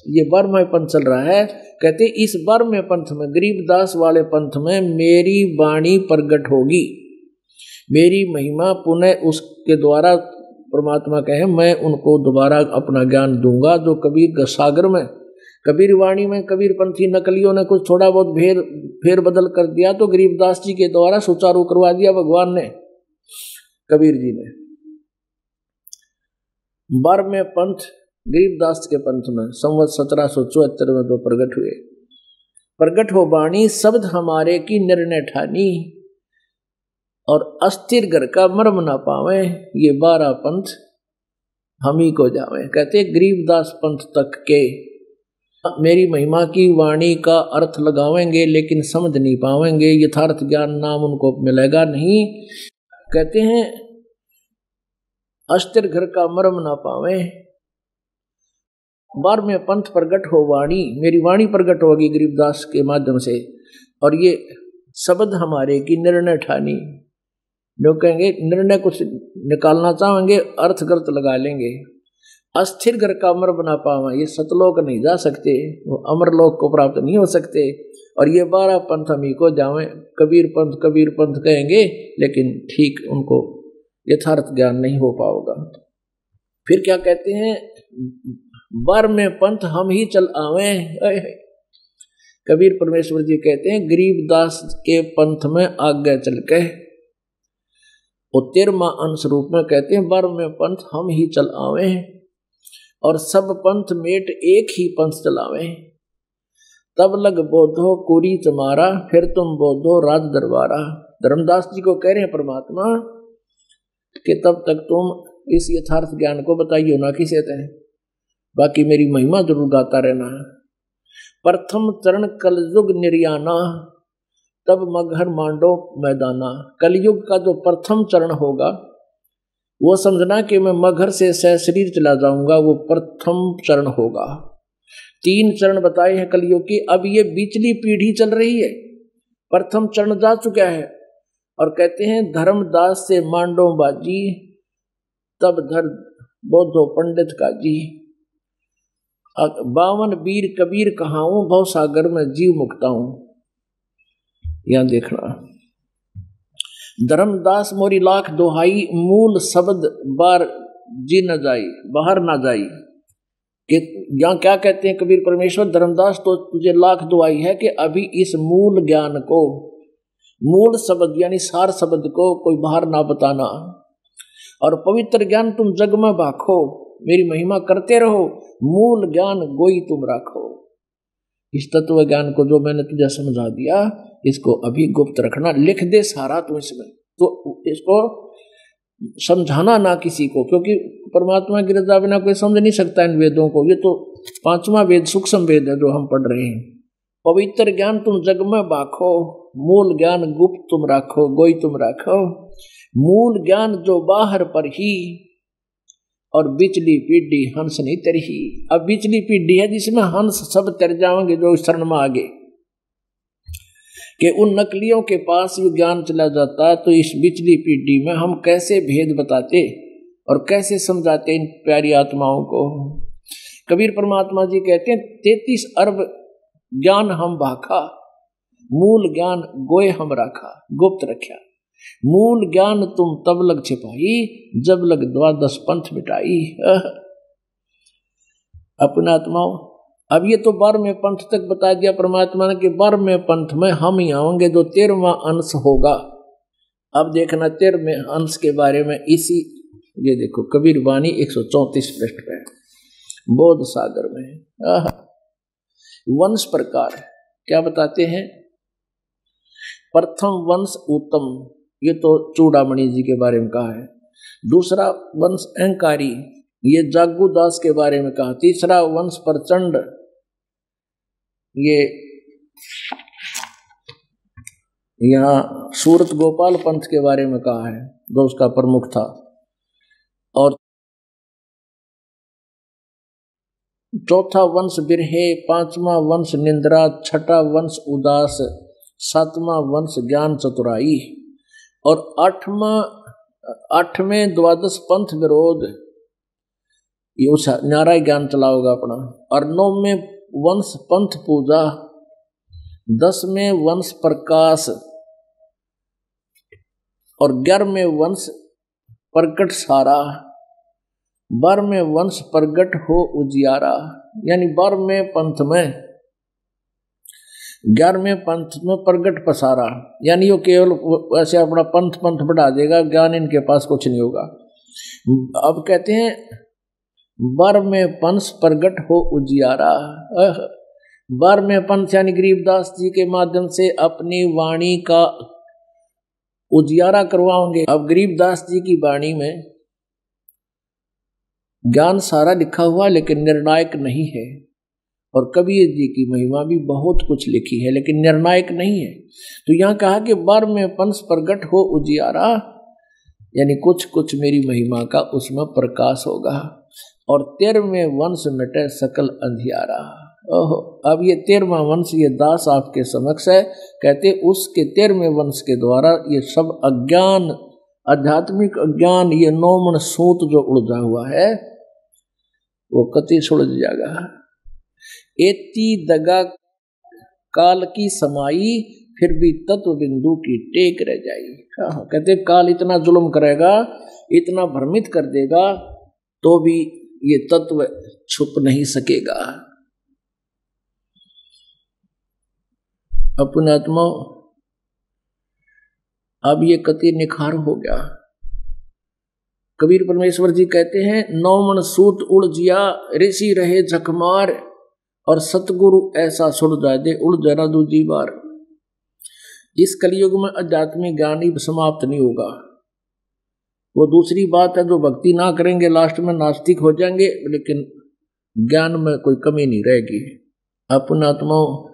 ये बर में पंथ चल रहा है। कहते इस बर में पंथ में, गरीबदास वाले पंथ में मेरी वाणी प्रगट होगी, मेरी महिमा पुनः उसके द्वारा परमात्मा कहे मैं उनको दोबारा अपना ज्ञान दूंगा। जो कबीर का सागर में, कबीर वाणी में कबीर पंथी नकलियों ने कुछ थोड़ा बहुत फेर बदल कर दिया, तो गरीबदास जी के द्वारा सुचारू करवा दिया भगवान ने, कबीर जी ने। बर में पंथ गरीबदास के पंथ में संवत 1774 में जो प्रगट हुए, प्रगट हो बाणी शब्द हमारे की निर्णय ठानी, और अस्थिर घर का मर्म ना पावे, ये 12 पंथ हम ही को जावे। कहते गरीबदास पंथ तक के मेरी महिमा की वाणी का अर्थ लगावेंगे, लेकिन समझ नहीं पावेंगे, यथार्थ ज्ञान नाम उनको मिलेगा नहीं। कहते हैं अस्थिर घर का मर्म ना पावे, 12वें पंथ प्रगट हो वाणी, मेरी वाणी प्रगट होगी गरीबदास के माध्यम से, और ये शब्द हमारे की निर्णय ठानी। लोग कहेंगे निर्णय कुछ निकालना चाहेंगे, अर्थ गलत लगा लेंगे। अस्थिर घर का अमर बना पावा, ये सतलोक नहीं जा सकते, वो अमरलोक को प्राप्त नहीं हो सकते, और ये 12 पंथ हम ही को जावें। कबीर पंथ कहेंगे, लेकिन ठीक उनको यथार्थ ज्ञान नहीं हो पाओगा। फिर क्या कहते हैं, बर में पंथ हम ही चल आवे। कबीर परमेश्वर जी कहते हैं गरीबदास के पंथ में आगे चल के, और 13वां अंश रूप में कहते हैं बर में पंथ हम ही चल आवे, और सब पंथ मेट एक ही पंथ चलावे। तब लग बोधो कुरी तुम्हारा, फिर तुम बोधो राज दरबारा। धर्मदास जी को कह रहे हैं परमात्मा कि तब तक तुम इस यथार्थ ज्ञान को बताइयो ना किसे तय, बाकी मेरी महिमा जरूर गाता रहना। प्रथम चरण कलयुग निर्याना, तब मगहर मांडो मैदाना। कलयुग का जो प्रथम चरण होगा वो समझना कि मैं मगहर से शरीर चला जाऊंगा, वो प्रथम चरण होगा। 3 चरण बताए हैं कलयुग की। अब ये बीचली पीढ़ी चल रही है, प्रथम चरण जा चुका है, और कहते हैं धर्मदास से मांडो बाजी, तब धर बोधो पंडित का जी। 52 वीर कबीर कहाऊं, भव सागर में जीव मुक्ता हूं। यहां देखना, धर्मदास मोरी लाख दोहाई, मूल शब्द बार जी न जाई, बाहर ना जाई। कि यहाँ क्या कहते हैं कबीर परमेश्वर, धर्मदास तो तुझे लाख दुआई है कि अभी इस मूल ज्ञान को, मूल शब्द यानी सार शब्द को कोई बाहर ना बताना, और पवित्र ज्ञान तुम जग में बाखो, मेरी महिमा करते रहो, मूल ज्ञान गोई तुम राखो। इस तत्व ज्ञान को जो मैंने तुझे समझा दिया, इसको अभी गुप्त रखना, लिख दे सारा तू इसमें, तो इसको समझाना ना किसी को, क्योंकि परमात्मा की रजा बिना कोई समझ नहीं सकता इन वेदों को। ये तो 5वां वेद सूक्ष्म वेद है जो हम पढ़ रहे हैं। पवित्र ज्ञान तुम जग में बाखो, मूल ज्ञान गुप्त तुम राखो, गोई तुम राखो। मूल ज्ञान जो बाहर पर ही, और बिचली पीढ़ी हंस नहीं तरही। अब बिचली पीढ़ी है जिसमें हंस सब तर जाएंगे जो शरण में आगे, कि उन नकलियों के पास ये ज्ञान चला जाता, तो इस बिचली पीढ़ी में हम कैसे भेद बताते और कैसे समझाते इन प्यारी आत्माओं को। कबीर परमात्मा जी कहते हैं 33 अरब ज्ञान हम भाखा, मूल ज्ञान गोए हम राखा, गुप्त रखा। मूल ज्ञान तुम तब लग छिपाई, जब लग 12 पंथ मिटाई। अपने आत्माओं, अब ये तो 12वें पंथ तक बता दिया परमात्मा ने कि 12वें पंथ में हम ही आएंगे जो 13वां अंश होगा। अब देखना 13वें अंश के बारे में, इसी ये देखो कबीर वाणी 134 पृष्ठ पे, बोध सागर में। वंश प्रकार क्या बताते हैं? प्रथम वंश उत्तम, ये तो चूड़ामणि जी के बारे में कहा है। दूसरा वंश अहंकारी, ये जागूदास के बारे में कहा। तीसरा वंश प्रचंड, ये यहाँ सूरत गोपाल पंथ के बारे में कहा है जो उसका प्रमुख था। और चौथा वंश बिरहे, 5वां वंश निंद्रा, 6ठा वंश उदास, 7वां वंश ज्ञान चतुराई, और 8वें 12 पंथ विरोध, ये उस न्यारा ज्ञान चला होगा अपना। और 9वें वंश पंथ पूजा, 10वें वंश प्रकाश, और 11वें वंश प्रकट सारा, 12वें वंश प्रगट हो उजियारा। यानी 12वें पंथ में, 11वें पंथ में प्रगट पसारा, यानी वो केवल ऐसे अपना पंथ बढ़ा देगा, ज्ञान इनके पास कुछ नहीं होगा। अब कहते हैं 12वें पंथ प्रगट हो उजियारा। 12वें पंथ यानी गरीबदास जी के माध्यम से अपनी वाणी का उजियारा करवाओगे। अब गरीबदास जी की वाणी में ज्ञान सारा लिखा हुआ लेकिन निर्णायक नहीं है, और कबीर जी की महिमा भी बहुत कुछ लिखी है लेकिन निर्णायक नहीं है। तो यहाँ कहा कि 12वें पंथ प्रगट हो उजियारा, यानी कुछ कुछ मेरी महिमा का उसमें प्रकाश होगा। और 13वें वंश मिटे सकल अंधियारा। ओहो, अब ये 13वां वंश ये दास आपके समक्ष है। कहते उसके 13वें वंश के द्वारा ये सब अज्ञान, आध्यात्मिक अज्ञान, ये 9 मन सूत जो उलझा हुआ है वो कति सुलझ जाएगा। एती दगा काल की समाई, फिर भी तत्व बिंदु की टेक रह जाएगी। कहते काल इतना जुल्म करेगा, इतना भ्रमित कर देगा, तो भी ये तत्व छुप नहीं सकेगा। अपने आत्मा अब ये कति निखार हो गया। कबीर परमेश्वर जी कहते हैं, 9 मन सूत उड़ जिया ऋषि रहे झकमार, और सतगुरु ऐसा सुड़ जाए दे उड़ जरा दूजी बार। इस कलयुग में आध्यात्मिक ज्ञान ही समाप्त नहीं होगा। वो दूसरी बात है, जो भक्ति ना करेंगे लास्ट में नास्तिक हो जाएंगे, लेकिन ज्ञान में कोई कमी नहीं रहेगी। अपने आत्माओं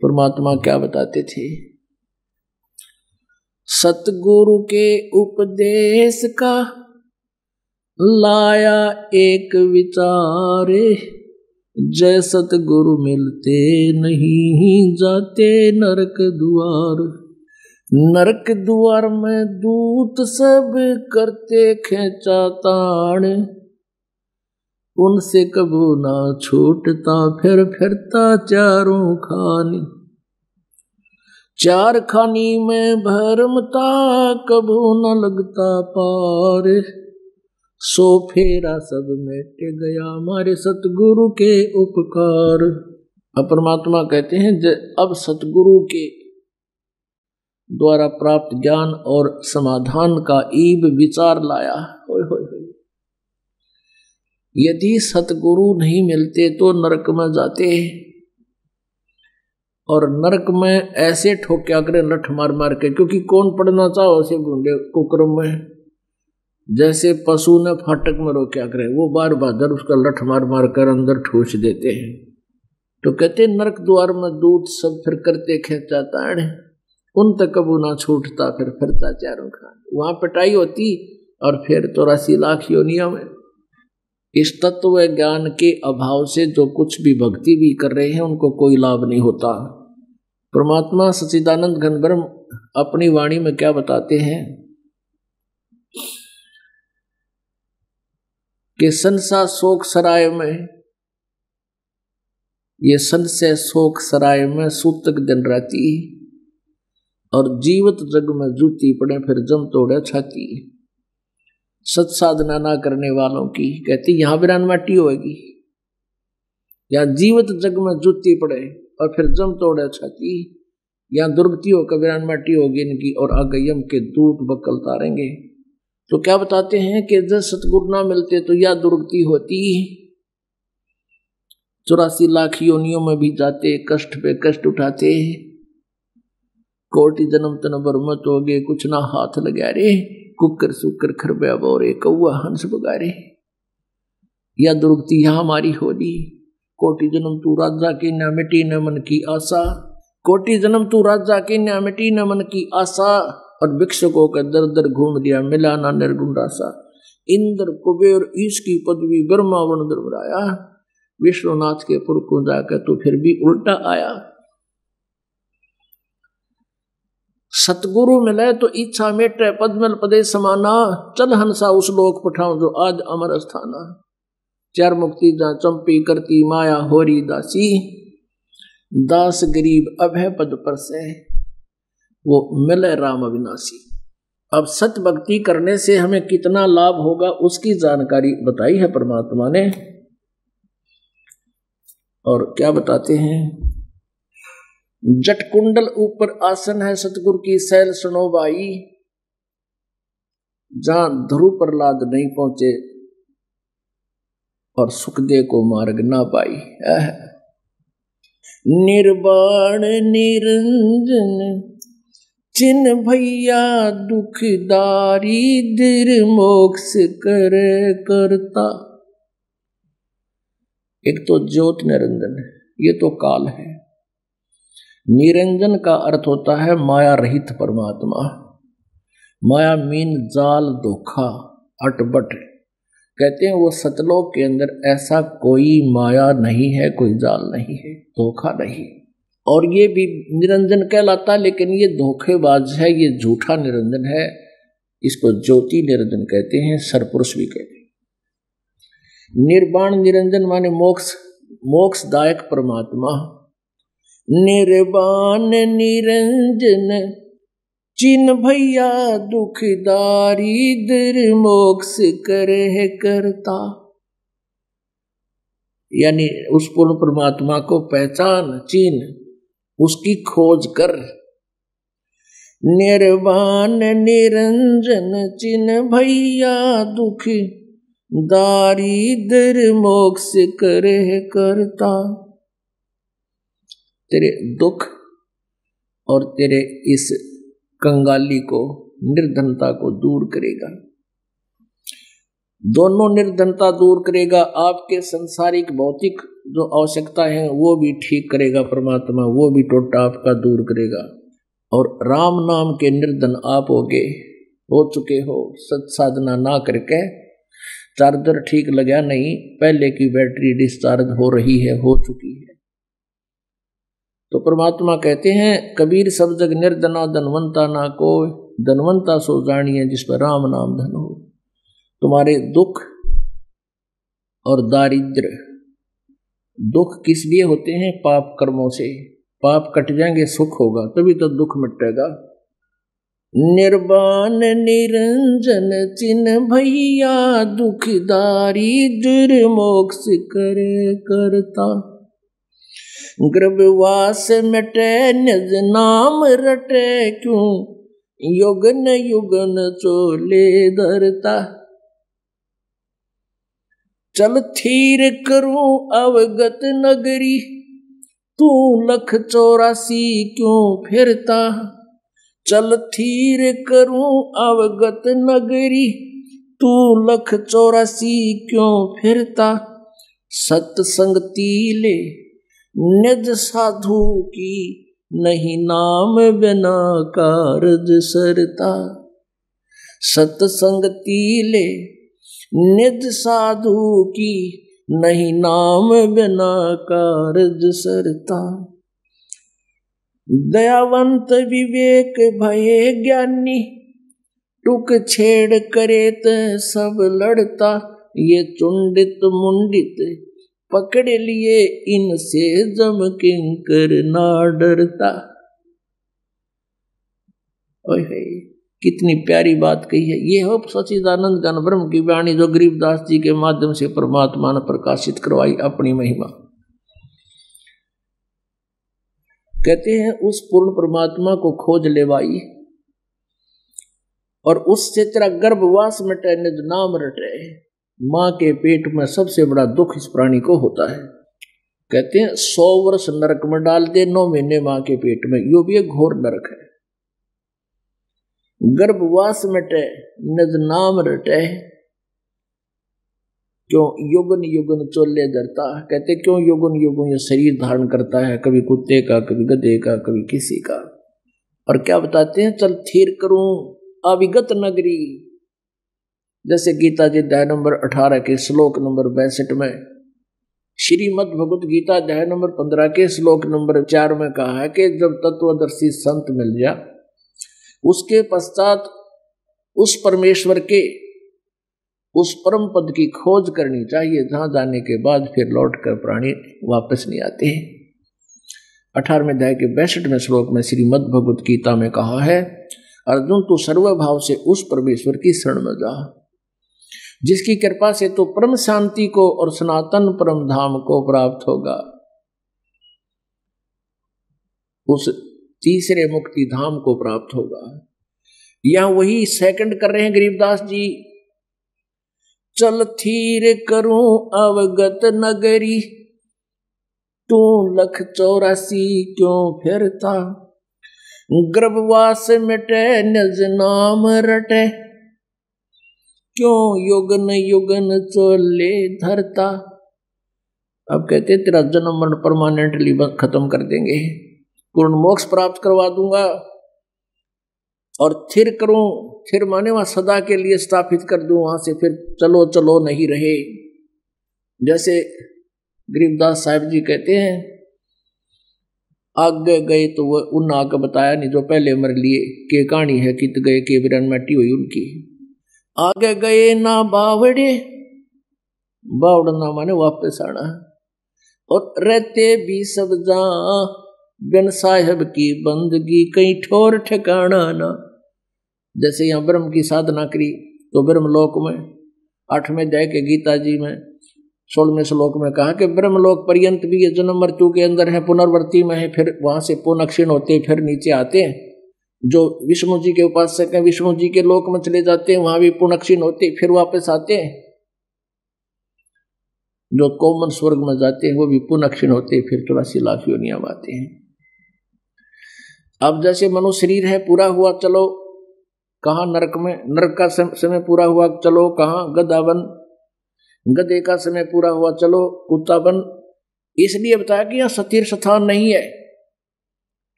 परमात्मा क्या बताते थे? सतगुरु के उपदेश का लाया एक विचारे, जय सतगुरु मिलते नहीं जाते नरक द्वार। नरक द्वार में दूत सब करते खेचा ताण, उनसे कबू ना छूटता फिर फिरता चारों खानी। चार खानी में भरमता कबू न लगता पार, सो फेरा सब मिट गया हमारे सतगुरु के उपकार। अब परमात्मा कहते हैं, अब सतगुरु के द्वारा प्राप्त ज्ञान और समाधान का ईब विचार लाया। होय होय होय। यदि सतगुरु नहीं मिलते तो नरक में जाते, और नरक में ऐसे ठोक्या करे लठ मार मार के, क्योंकि कौन पढ़ना चाहो से बूंदे कुकरम में, जैसे पशु ने फाटक में रोक्या करे, वो बार बार उसका लठ मार मार कर अंदर ठूस देते हैं। तो कहते नरक द्वार में दूत सब फिर करते खेचा ताड़, उन तक कबू ना छूटता फिर फिरता चारों खान। वहां पिटाई होती और फिर 84 लाख योनियों में। इस तत्व ज्ञान के अभाव से जो कुछ भी भक्ति भी कर रहे हैं उनको कोई लाभ नहीं होता। परमात्मा सच्चिदानंद घन ब्रह्म अपनी वाणी में क्या बताते हैं कि संसा शोक सराय में, ये संशय शोक सराय में सूतक दिन राती, और जीवत जग में जूती पड़े फिर जम तोड़े छाती। सत साधना ना करने वालों की कहती यहाँ बिरान माटी होगी, या जीवत जग में जूती पड़े और फिर जम तोड़े छाती, या दुर्गति होकर बिरान माटी होगी इनकी, और आगे यम के दूत बकल तारेंगे। तो क्या बताते हैं कि जब सतगुरु ना मिलते तो या दुर्गति होती, 84 लाख योनियों में भी जाते, कष्ट पे कष्ट उठाते, कोटि जन्म तन बरमत हो गए कुछ ना हाथ लगा रे, कुकर सुकर खरबे बोरे कौआ हंस बगारे। या दुर्गति यहाँ हमारी होली, कोटि जन्म तू राजा की न मिटी न मन की आशा, कोटि जन्म तू राजा की न मिटी न मन की आशा, और भिक्षुकों का दर दर घूम दिया मिला ना निर्गुण रासा। इंद्र कुबेर ईश की पदवी ब्रह्मा वन दुर्बराया, विश्वनाथ के पुर को जाकर तो फिर भी उल्टा आया। सतगुरु मिले तो इच्छा मेटे पद्मल पदे समाना, चल हंसा उस लोक पठाऊं जो आज अमर स्थाना। चार मुक्ति जहाँ चंपी करती माया होरी दासी, दास गरीब अभय पद पर से वो मिले राम अविनाशी। अब सत भक्ति करने से हमें कितना लाभ होगा उसकी जानकारी बताई है परमात्मा ने। और क्या बताते हैं, जटकुंडल ऊपर आसन है सतगुरु की सैल सुनो भाई, जहां ध्रुव प्रहलाद नहीं पहुंचे और सुखदेव को मार्ग ना पाई। निर्वाण निरंजन चिन्ह भैया दुखदारी, दिर मोक्ष कर करता। एक तो ज्योत निरंजन है, ये तो काल है। निरंजन का अर्थ होता है माया रहित परमात्मा। माया मीन जाल धोखा अटबट। कहते हैं वो सतलोक के अंदर ऐसा कोई माया नहीं है, कोई जाल नहीं है, धोखा नहीं। और ये भी निरंजन कहलाता, लेकिन ये धोखेबाज है, ये झूठा निरंजन है। इसको ज्योति निरंजन कहते हैं, सरपुरुष भी कहते हैं। निर्वाण निरंजन माने मोक्ष, मोक्षदायक परमात्मा। निर्वाण निरंजन चिन भैया दुख दारिद्र मोक्ष करे करता। यानी उस पूर्ण परमात्मा को पहचान, चिन, उसकी खोज कर। निर्वाण निरंजन चिन भैया दुख दारिद्र मोक्ष करे करता। तेरे दुख और तेरे इस कंगाली को, निर्धनता को दूर करेगा। दोनों निर्धनता दूर करेगा। आपके सांसारिक भौतिक जो आवश्यकता है वो भी ठीक करेगा परमात्मा, वो भी टोटा आपका दूर करेगा। और राम नाम के निर्धन आप हो चुके हो। सत साधना ना करके चार्जर ठीक लगा नहीं, पहले की बैटरी डिस्चार्ज हो रही है, हो चुकी है। तो परमात्मा कहते हैं कबीर सब जग निर्धना धनवंता ना को, धनवंता सो जानिए जिस पर राम नाम धन हो। तुम्हारे दुख और दारिद्र, दुख किस लिए होते हैं? पाप कर्मों से। पाप कट जाएंगे सुख होगा, तभी तो दुख मिटेगा। निर्वाण निरंजन चिन भैया दुख दारिद्र मोक्ष करे करता। गर्भवास मिटे निज नाम रटे क्यों, युगन युगन चोले धरता। चल थीर करूं अवगत नगरी, तू लख 84 क्यों फिरता। चल थीर करूं अवगत नगरी, तू लख 84 क्यों फिरता। सत्संगती ले निज साधु की, नहीं नाम बिना कारज सरता। सत्संगती ले निज साधु की, नहीं नाम बिना कारज सरता। दयावंत विवेक भये ज्ञानी, टुक छेड़ करे त सब लड़ता। ये चुंडित मुंडित पकड़ लिए, इनसे जम किंकर ना डरता। ओए कितनी प्यारी बात कही है। ये हो सच्चिदानंद ज्ञान ब्रह्म की वाणी जो गरीबदास जी के माध्यम से परमात्मा ने प्रकाशित करवाई अपनी महिमा। कहते हैं उस पूर्ण परमात्मा को खोज लेवाई, और उससे तेरा गर्भवास मिटे निज नाम रटे। मां के पेट में सबसे बड़ा दुख इस प्राणी को होता है। कहते हैं 100 वर्ष नरक में डाल दे, 9 महीने मां के पेट में, यो भी एक घोर नरक है। गर्भवास मिटे निज नाम रटे क्यों, युगन युगन चोले धरता। कहते क्यों युगन युगन ये शरीर धारण करता है, कभी कुत्ते का, कभी गधे का, कभी किसी का। और क्या बताते हैं, चल थीर करूं अविगत नगरी। जैसे गीता जी अध्याय नंबर 18 के श्लोक नंबर 62 में, श्रीमद् भगवत गीता अध्याय नंबर 15 के श्लोक नंबर 4 में कहा है कि जब तत्वदर्शी संत मिल जा, उसके पश्चात उस परमेश्वर के उस परम पद की खोज करनी चाहिए, जहां जाने के बाद फिर लौट कर प्राणी वापस नहीं आते। 18वें अध्याय के 62वें श्लोक में श्रीमद् भगवत गीता में कहा है, अर्जुन तू सर्वभाव से उस परमेश्वर की शरण में जा, जिसकी कृपा से तो परम शांति को और सनातन परम धाम को प्राप्त होगा। उस तीसरे मुक्ति धाम को प्राप्त होगा। यहां वही सेकंड कर रहे हैं गरीबदास जी। चल थीर करूं अवगत नगरी, तू लख 84 क्यों फिरता। गर्भवास मिटे निज नाम रटे, क्यों युगन युगन चोले धरता। अब कहते तेरा जन्म मरण परमानेंटली खत्म कर देंगे, पूर्ण मोक्ष प्राप्त करवा दूंगा। और थिर करूं, थिर माने वहां सदा के लिए स्थापित कर दूं, वहां से फिर चलो चलो नहीं रहे। जैसे गरीबदास साहिब जी कहते हैं, आगे गए तो वह उन आगे बताया नहीं जो पहले मर लिए, के कहानी है कित गए के बिरन मटी हुई उनकी। आगे गए ना बावड़े, बावड़ना माने वापस आना। और रहते भी सब जा बिन साहेब की बंदगी, कहीं ठोर ठिकाना ना। जैसे यहाँ ब्रह्म की साधना करी तो ब्रह्मलोक में 8वें अध्याय के गीता जी में 16वें श्लोक में कहा कि ब्रह्मलोक पर्यंत भी ये जन्म मृत्यु के अंदर है, पुनर्वर्ती में है, फिर वहां से पुनः क्षीण होते फिर नीचे आते हैं। जो विष्णु जी के उपासक हैं विष्णु जी के लोक में चले जाते हैं, वहां भी पुनः क्षीण होते फिर वापस आते हैं। जो कॉमन स्वर्ग में जाते हैं वो भी पुनः क्षीण होते फिर 84 लाख योनियां आते हैं। अब जैसे मनुष्य शरीर है पूरा हुआ, चलो कहाँ नरक में, नरक का समय पूरा हुआ, चलो कहाँ गदावन, गधे का समय पूरा हुआ, चलो कुत्तावन। इसलिए बताया कि यहाँ स्थिर स्थान नहीं है,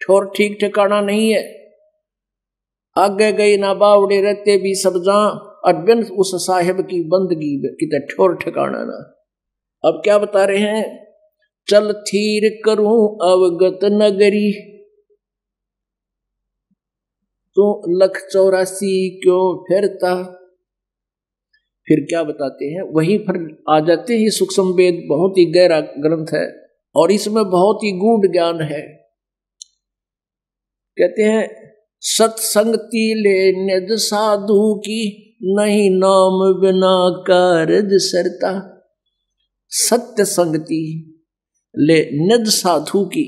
ठोर ठीक ठिकाना नहीं है। आगे गई ना बावड़े रहते भी सब जहां, अडबिन उस साहिब की बंदगी कितने ठोर ठिकाना ना। अब क्या बता रहे हैं, चल थीर करूं अवगत नगरी, तो 184 क्यों फिरता। फिर क्या बताते हैं, वहीं पर आ जाते हैं। सूक्ष्म वेद बहुत ही गहरा ग्रंथ है और इसमें बहुत ही गूढ़ ज्ञान है। कहते हैं सत्संगति ले निज साधु की, नहीं नाम बिना कारज सरता। सत्य संगति ले निज साधु की,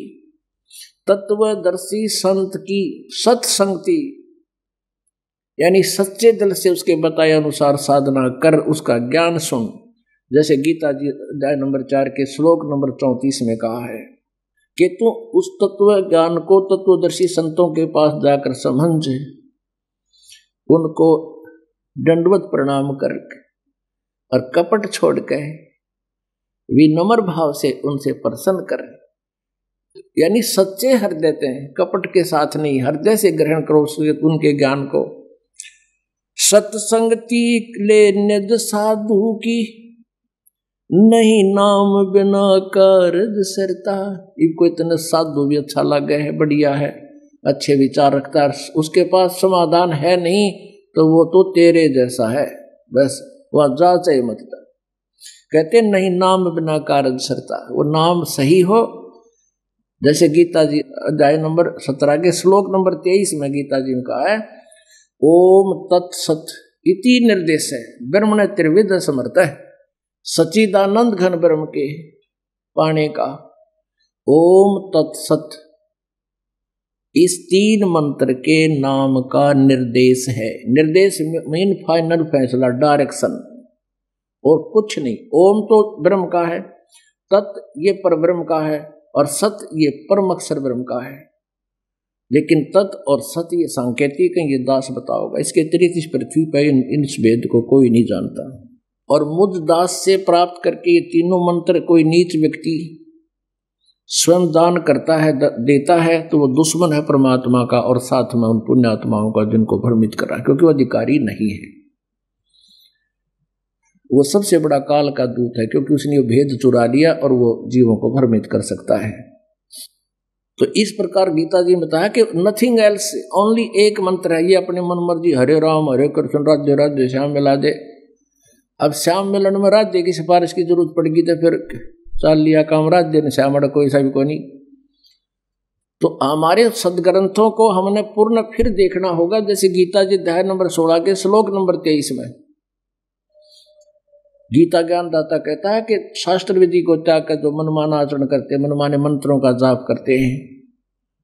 तत्वदर्शी संत की सत्संगति यानी सच्चे दिल से उसके बताए अनुसार साधना कर, उसका ज्ञान सुन। जैसे गीता जी अध्याय नंबर 4 के श्लोक नंबर 34 में कहा है कि तू उस तत्व ज्ञान को तत्वदर्शी संतों के पास जाकर समझ, उनको दंडवत प्रणाम कर और कपट छोड़ के विनम्र भाव से उनसे प्रसन्न कर। यानी सच्चे हृदय देते हैं, कपट के साथ नहीं, हृदय से ग्रहण करो उनके ज्ञान को। सत्संगति ले निज साधु की, नहीं नाम बिना कारज सरता। इनको इतना साधु भी अच्छा लगे है, बढ़िया है, अच्छे विचार रखता है, उसके पास समाधान है नहीं तो वो तो तेरे जैसा है, बस वह जा चाहे मत। कहते नहीं नाम बिना कारज सरता, वो नाम सही हो। जैसे गीता जी अध्याय नंबर 17 के श्लोक नंबर 23 में गीता जी ने कहा है, ओम तत्सत इति निर्देश है, ब्रह्म ने त्रिविध समर्थ है, सच्चिदानंद घन ब्रह्म के पाने का। ओम तत्सत इस 3 मंत्र के नाम का निर्देश है। निर्देश मीन फाइनल फैसला, डायरेक्शन और कुछ नहीं। ओम तो ब्रह्म का है, तत् ये पर ब्रह्म का है और सत ये परम अक्षर ब्रह्म का है। लेकिन तत् और सत ये सांकेतिक है, ये दास बताओगा। इसके अतिरिक्त इस पृथ्वी पर इन भेद को कोई नहीं जानता। और मुझ दास से प्राप्त करके ये तीनों मंत्र कोई नीच व्यक्ति स्वयं दान करता है, देता है, तो वो दुश्मन है परमात्मा का और साथ में उन पुण्यात्माओं का जिनको भ्रमित कर रहा है, क्योंकि वो अधिकारी नहीं है। वो सबसे बड़ा काल का दूत है, क्योंकि उसने वो भेद चुरा लिया और वो जीवों को भ्रमित कर सकता है। तो इस प्रकार गीता जी में बताया कि नथिंग एल्स, ओनली एक मंत्र है, ये अपने मन मर्जी हरे राम हरे कृष्ण राज्य राज्य श्याम मिला दे। अब श्याम मिलन में राज्य की सिफारिश की जरूरत पड़ेगी तो फिर चाल लिया काम राज्य ने, श्यामड़ कोई सा भी कोई नहीं। तो हमारे सदग्रंथों को हमने पूर्ण फिर देखना होगा। जैसे गीता जी अध्याय नंबर 16 के श्लोक नंबर 23 में गीता ज्ञान दाता कहता है कि शास्त्र विधि को त्याग कर जो मनमाना आचरण करते हैं, मनमाने मंत्रों का जाप करते हैं,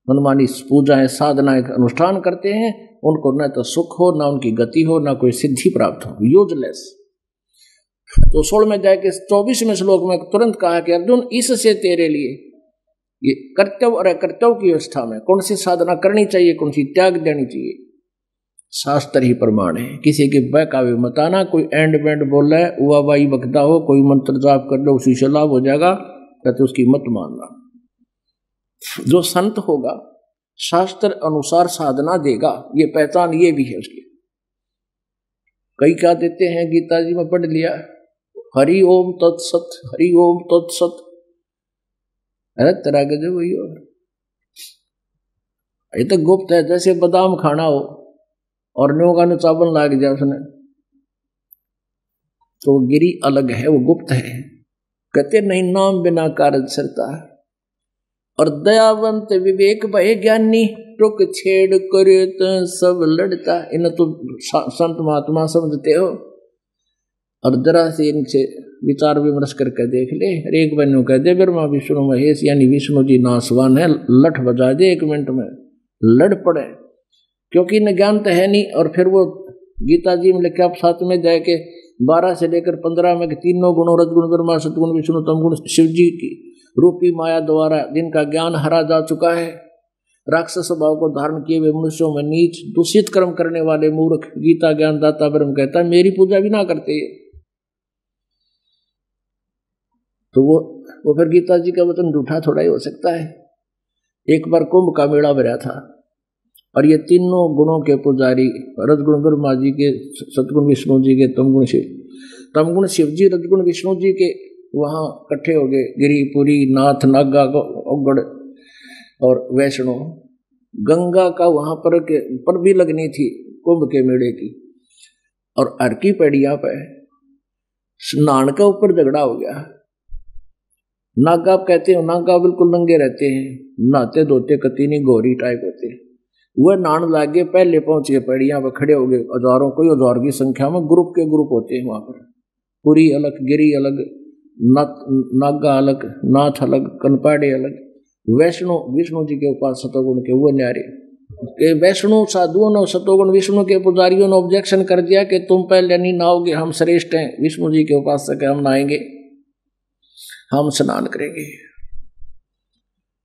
मनमानी पूजाएं साधनाएं अनुष्ठान करते हैं, उनको न तो सुख हो, न उनकी गति हो, न कोई सिद्धि प्राप्त हो, यूजलेस। तो 16वें अध्याय के 24वें श्लोक में तुरंत कहा कि अर्जुन इससे तेरे लिए ये कर्तव्य और अकर्तव्य की अवस्था में कौन सी साधना करनी चाहिए, कौन सी त्याग देनी चाहिए, शास्त्र ही प्रमाण है। किसी के बहकावे मत आना। कोई एंड बैंड बोल रहा है, हुआ बाई बकदा हो, कोई मंत्र जाप कर लो उसी से लाभ हो जाएगा, कहते उसकी मत मानना। जो संत होगा शास्त्र अनुसार साधना देगा, ये पहचान ये भी है उसकी। कई क्या देते हैं, गीता जी में पढ़ लिया, हरि ओम तत्सत, हरि ओम तत्सत, अरे तरह के जो वही हो। ये तो गुप्त है, जैसे बादाम खाना हो और न्यों का चावल लाग जाए उसने, तो गिरी अलग है, वो गुप्त है। कहते नहीं नाम बिना कारज सरता है। और दयावंत विवेक भय ज्ञानी टुक छेड़ करे तो सब लड़ता। इन तो संत महात्मा समझते हो। और जरा से इनसे विचार विमर्श करके देख ले। हर एक बनो कह दे ब्रह्मा विष्णु महेश यानी विष्णु जी नासवान है, लठ बजा दे 1 मिनट में, लड़ पड़े, क्योंकि इन्हें ज्ञान तो है नहीं। और फिर वो गीता जी में लिखा 7 में जाके 12 से लेकर 15 में तीनों गुणों रजगुण ब्रह्मा सतगुण विष्णु तमगुण शिव जी की रूपी माया द्वारा जिनका ज्ञान हरा जा चुका है, राक्षस स्वभाव को धारण किए हुए मनुष्यों में नीच दूषित कर्म करने वाले मूर्ख गीता ज्ञानदाता ब्रह्म कहता है मेरी पूजा भी ना करते। तो वो फिर गीता जी का वचन झूठा थोड़ा ही हो सकता है। एक बार कुंभ का मेला भरा था और ये तीनों गुणों के पुजारी रजगुण ब्रह्मा जी के, सतगुण विष्णु जी के, तमगुण शिव जी, रजगुण विष्णु जी के वहाँ इकट्ठे हो गए। गिरिपुरी, नाथ, नागा, औगड़ और वैष्णो। गंगा का वहाँ पर भी लगनी थी कुंभ के मेले की। और हर की पैड़िया पे स्नान का ऊपर झगड़ा हो गया। नागा कहते हैं, नागा बिल्कुल नंगे रहते हैं, नहाते धोते कतीनी गोरी टाइप होते हैं। वह नहान लागे, पहले पहुंच गए, पैड़ियां पर खड़े हो गए। हजारों, कोई हजार की संख्या में ग्रुप के ग्रुप होते हैं वहां पर। पुरी अलग, गिरी अलग, नागा अलग, नाथ अलग, कनपाड़े अलग। वैष्णो विष्णु जी के उपास सतोगुण के वो न्यारे के वैष्णो साधुओं ने सतोगुण विष्णु के पुजारियों ने ऑब्जेक्शन कर दिया कि तुम पहले नहीं नहाओगे, हम श्रेष्ठ हैं, विष्णु जी के उपासक हैं, हम नहाएंगे, हम स्नान करेंगे।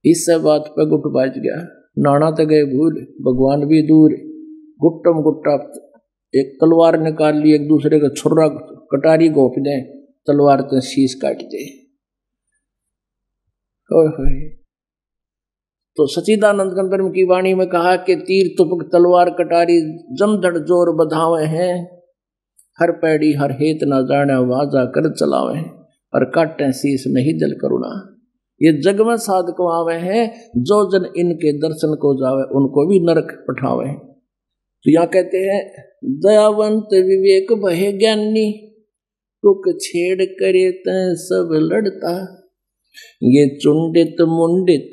इससे बात पे गुट बाज गया। नाना तो गए भूल, भगवान भी दूर। गुट्टम गुट्टा एक तलवार निकाल ली, एक दूसरे का छुर्रा कटारी घोप दे, तलवार तो शीश काट दे। तो सच्चिदानंद ब्रह्म की वाणी में कहा कि तीर तुपक तलवार कटारी जमधड़ जोर बधावे हैं, हर पैड़ी हर हेत ना जाने वाजा कर चलावे हैं, और काटे शीश नहीं जल करुणा। ये जग में साधक आवे हैं, जो जन इनके दर्शन को जावे उनको भी नरक पठावे। तो यहाँ कहते हैं दयावंत विवेक भय ज्ञानी टुक छेड़ करे तय सब लड़ता। ये चुंडित मुंडित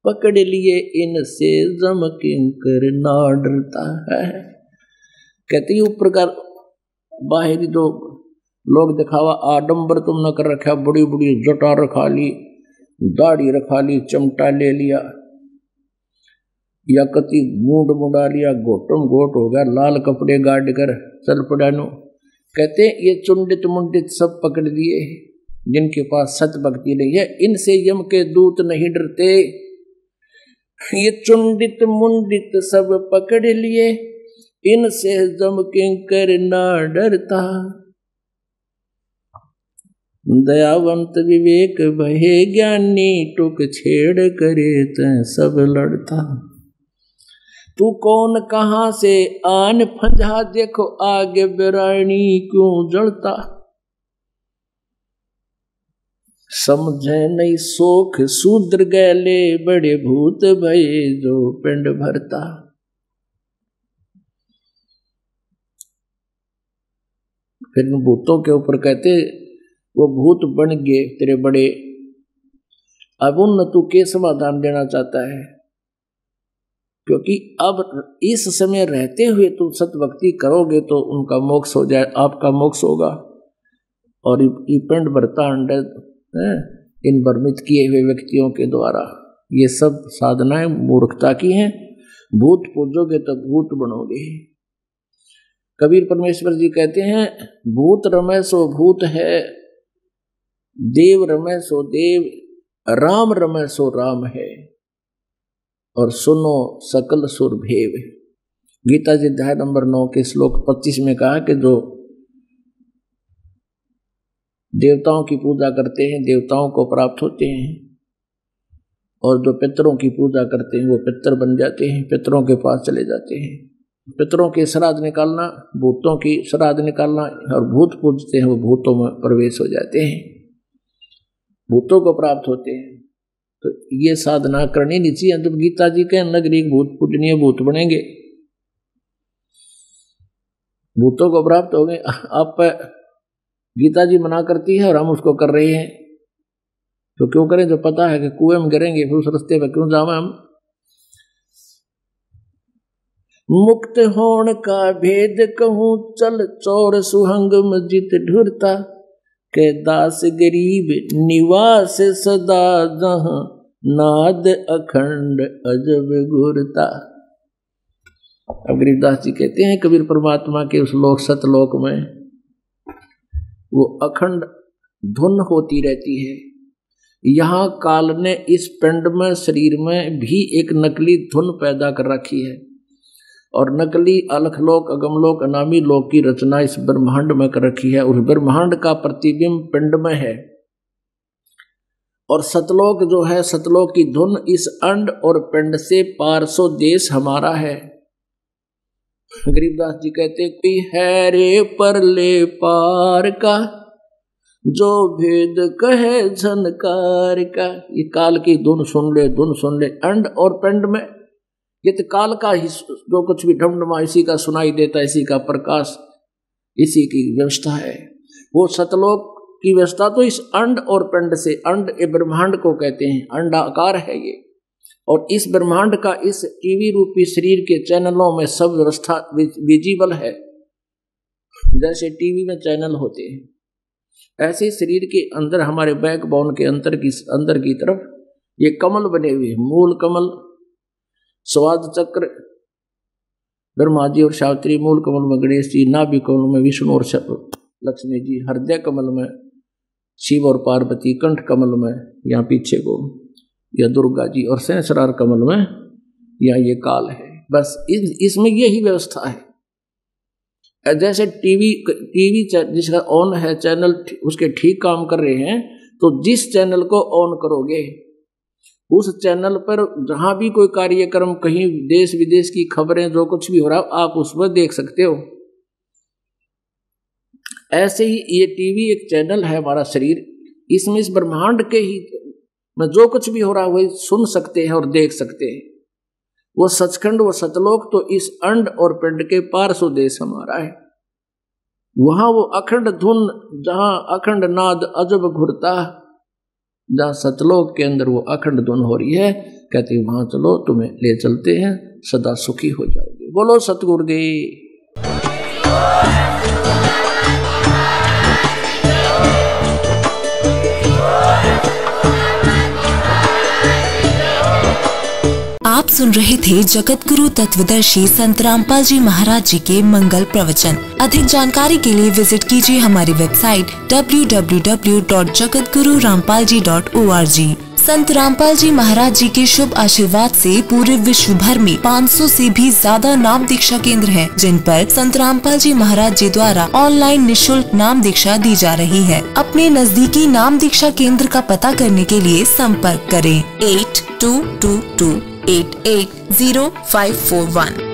पकड़ लिए इनसे जम किंकर ना डरता है। कहते हैं प्रकार बाहरी दो लोग दिखावा आडंबर तुम न कर रखा, बड़ी बड़ी जटा रखा ली, दाढ़ी रखा ली, चमटा ले लिया, या कति मूड मुड़ा लिया, घोटम घोट हो गया, लाल कपड़े गाड़ कर चल पड़ा नो। कहते ये चुंडित मुंडित सब पकड़ लिए जिनके पास सत भक्ति नहीं है, इनसे यम के दूत नहीं डरते। ये चुंडित मुंडित सब पकड़ लिए, इनसे जम किंकर ना डरता। दयावंत विवेक भय ज्ञानी टुक छेड़ करे तय सब लड़ता। तू कौन कहां से आन फंजा, देखो आगे बिरानी क्यों जड़ता। समझे नहीं सोख शूद्र गैले, बड़े भूत भये जो पिंड भरता। फिर भूतों के ऊपर कहते वो भूत बन गए तेरे बड़े, अब उन तू के समाधान देना चाहता है, क्योंकि अब इस समय रहते हुए तुम सतभक्ति करोगे तो उनका मोक्ष हो जाए, आपका मोक्ष होगा। और ये पिंड भरता अंडे इन भ्रमित किए हुए व्यक्तियों के द्वारा, ये सब साधनाएं मूर्खता की हैं। भूत पूजोगे तो भूत बनोगे। कबीर परमेश्वर जी कहते हैं भूत रमे सो भूत है, देव रमे सो देव, राम रमे सो राम है, और सुनो सकल सुर भेव। गीता जी अध्याय नंबर 9 के श्लोक 25 में कहा कि जो देवताओं की पूजा करते हैं देवताओं को प्राप्त होते हैं, और जो पितरों की पूजा करते हैं वो पितर बन जाते हैं, पितरों के पास चले जाते हैं। पितरों के श्राद्ध निकालना, भूतों की श्राद्ध निकालना, और भूत पूजते हैं वो भूतों में प्रवेश हो जाते हैं, भूतों को प्राप्त होते हैं। तो ये साधना करनी नहीं चाहिए। जब गीता जी के नगरी भूत पूजनीय भूत बनेंगे, भूतों को प्राप्त हो गए। आप गीता जी मना करती है और हम उसको कर रहे हैं। तो क्यों करें जो पता है कि कुएं में गिरेंगे, फिर उस रास्ते पर क्यों जावे हम। मुक्त होण का भेद कहूं चल, चोर सुहंग मस्जिद ढूरता, के दास गरीब निवास सदा, जहां नाद अखंड अजब घूरता। अब गरीबदास जी कहते हैं कबीर परमात्मा के उस लोक सतलोक में वो अखंड धुन होती रहती है। यहाँ काल ने इस पिंड में, शरीर में भी एक नकली धुन पैदा कर रखी है, और नकली अलखलोक, अगमलोक, अनामी लोक की रचना इस ब्रह्मांड में कर रखी है। उस ब्रह्मांड का प्रतिबिंब पिंड में है, और सतलोक जो है, सतलोक की धुन इस अंड और पिंड से पार सो देश हमारा है। गरीबदास जी कहते कोई है रे परले पार का, जो भेद कहे झनकार का। ये काल की धुन सुन ले, धुन सुन ले। अंड और पिंड में ये तो काल का ही जो कुछ भी ढमढमा इसी का सुनाई देता है, इसी का प्रकाश, इसी की व्यवस्था है। वो सतलोक की व्यवस्था तो इस अंड और पिंड से, अंड ये ब्रह्मांड को कहते हैं, अंडाकार है ये, और इस ब्रह्मांड का इस टीवी रूपी शरीर के चैनलों में सब व्यवस्था विजिबल है। जैसे टीवी में चैनल होते हैं, ऐसे शरीर के अंदर हमारे बैकबोन के अंदर की तरफ ये कमल बने हुए हैं। मूल कमल, स्वाद चक्र ब्रह्मा जी और सावित्री, मूल कमल में गणेश जी, नाभि कमल में विष्णु और लक्ष्मी जी, हृदय कमल में शिव और पार्वती, कंठ कमल में यहाँ पीछे को या दुर्गा जी, और सहस्रार कमल में यहाँ ये काल है। बस इसमें यही व्यवस्था है। जैसे टीवी जिसका ऑन है चैनल, उसके ठीक काम कर रहे हैं, तो जिस चैनल को ऑन करोगे उस चैनल पर जहां भी कोई कार्यक्रम, कहीं देश विदेश की खबरें, जो कुछ भी हो रहा है आप उस पर देख सकते हो। ऐसे ही ये टीवी एक चैनल है हमारा शरीर, इसमें इस ब्रह्मांड के ही में जो कुछ भी हो रहा है वही सुन सकते हैं और देख सकते हैं। वो सचखंड, वो सतलोक तो इस अंड और पिंड के पार्श्व देश हमारा है। वहां वो अखंड धुन, जहां अखंड नाद अजब घुरता, जहां सतलोक के अंदर वो अखंड धुन हो रही है, कहते हैं वहां चलो, तुम्हें ले चलते हैं, सदा सुखी हो जाओगे। बोलो सतगुरु देव। आप सुन रहे थे जगत गुरु तत्वदर्शी संत रामपाल जी महाराज जी के मंगल प्रवचन। अधिक जानकारी के लिए विजिट कीजिए हमारी वेबसाइट www.jagatgururampalji.org। संत रामपाल जी महाराज जी के शुभ आशीर्वाद से पूरे विश्व भर में 500 से भी ज्यादा नाम दीक्षा केंद्र हैं, जिन पर संत रामपाल जी महाराज जी द्वारा ऑनलाइन निशुल्क नाम दीक्षा दी जा रही है। अपने नजदीकी नाम दीक्षा केंद्र का पता करने के लिए संपर्क करें 8222880541।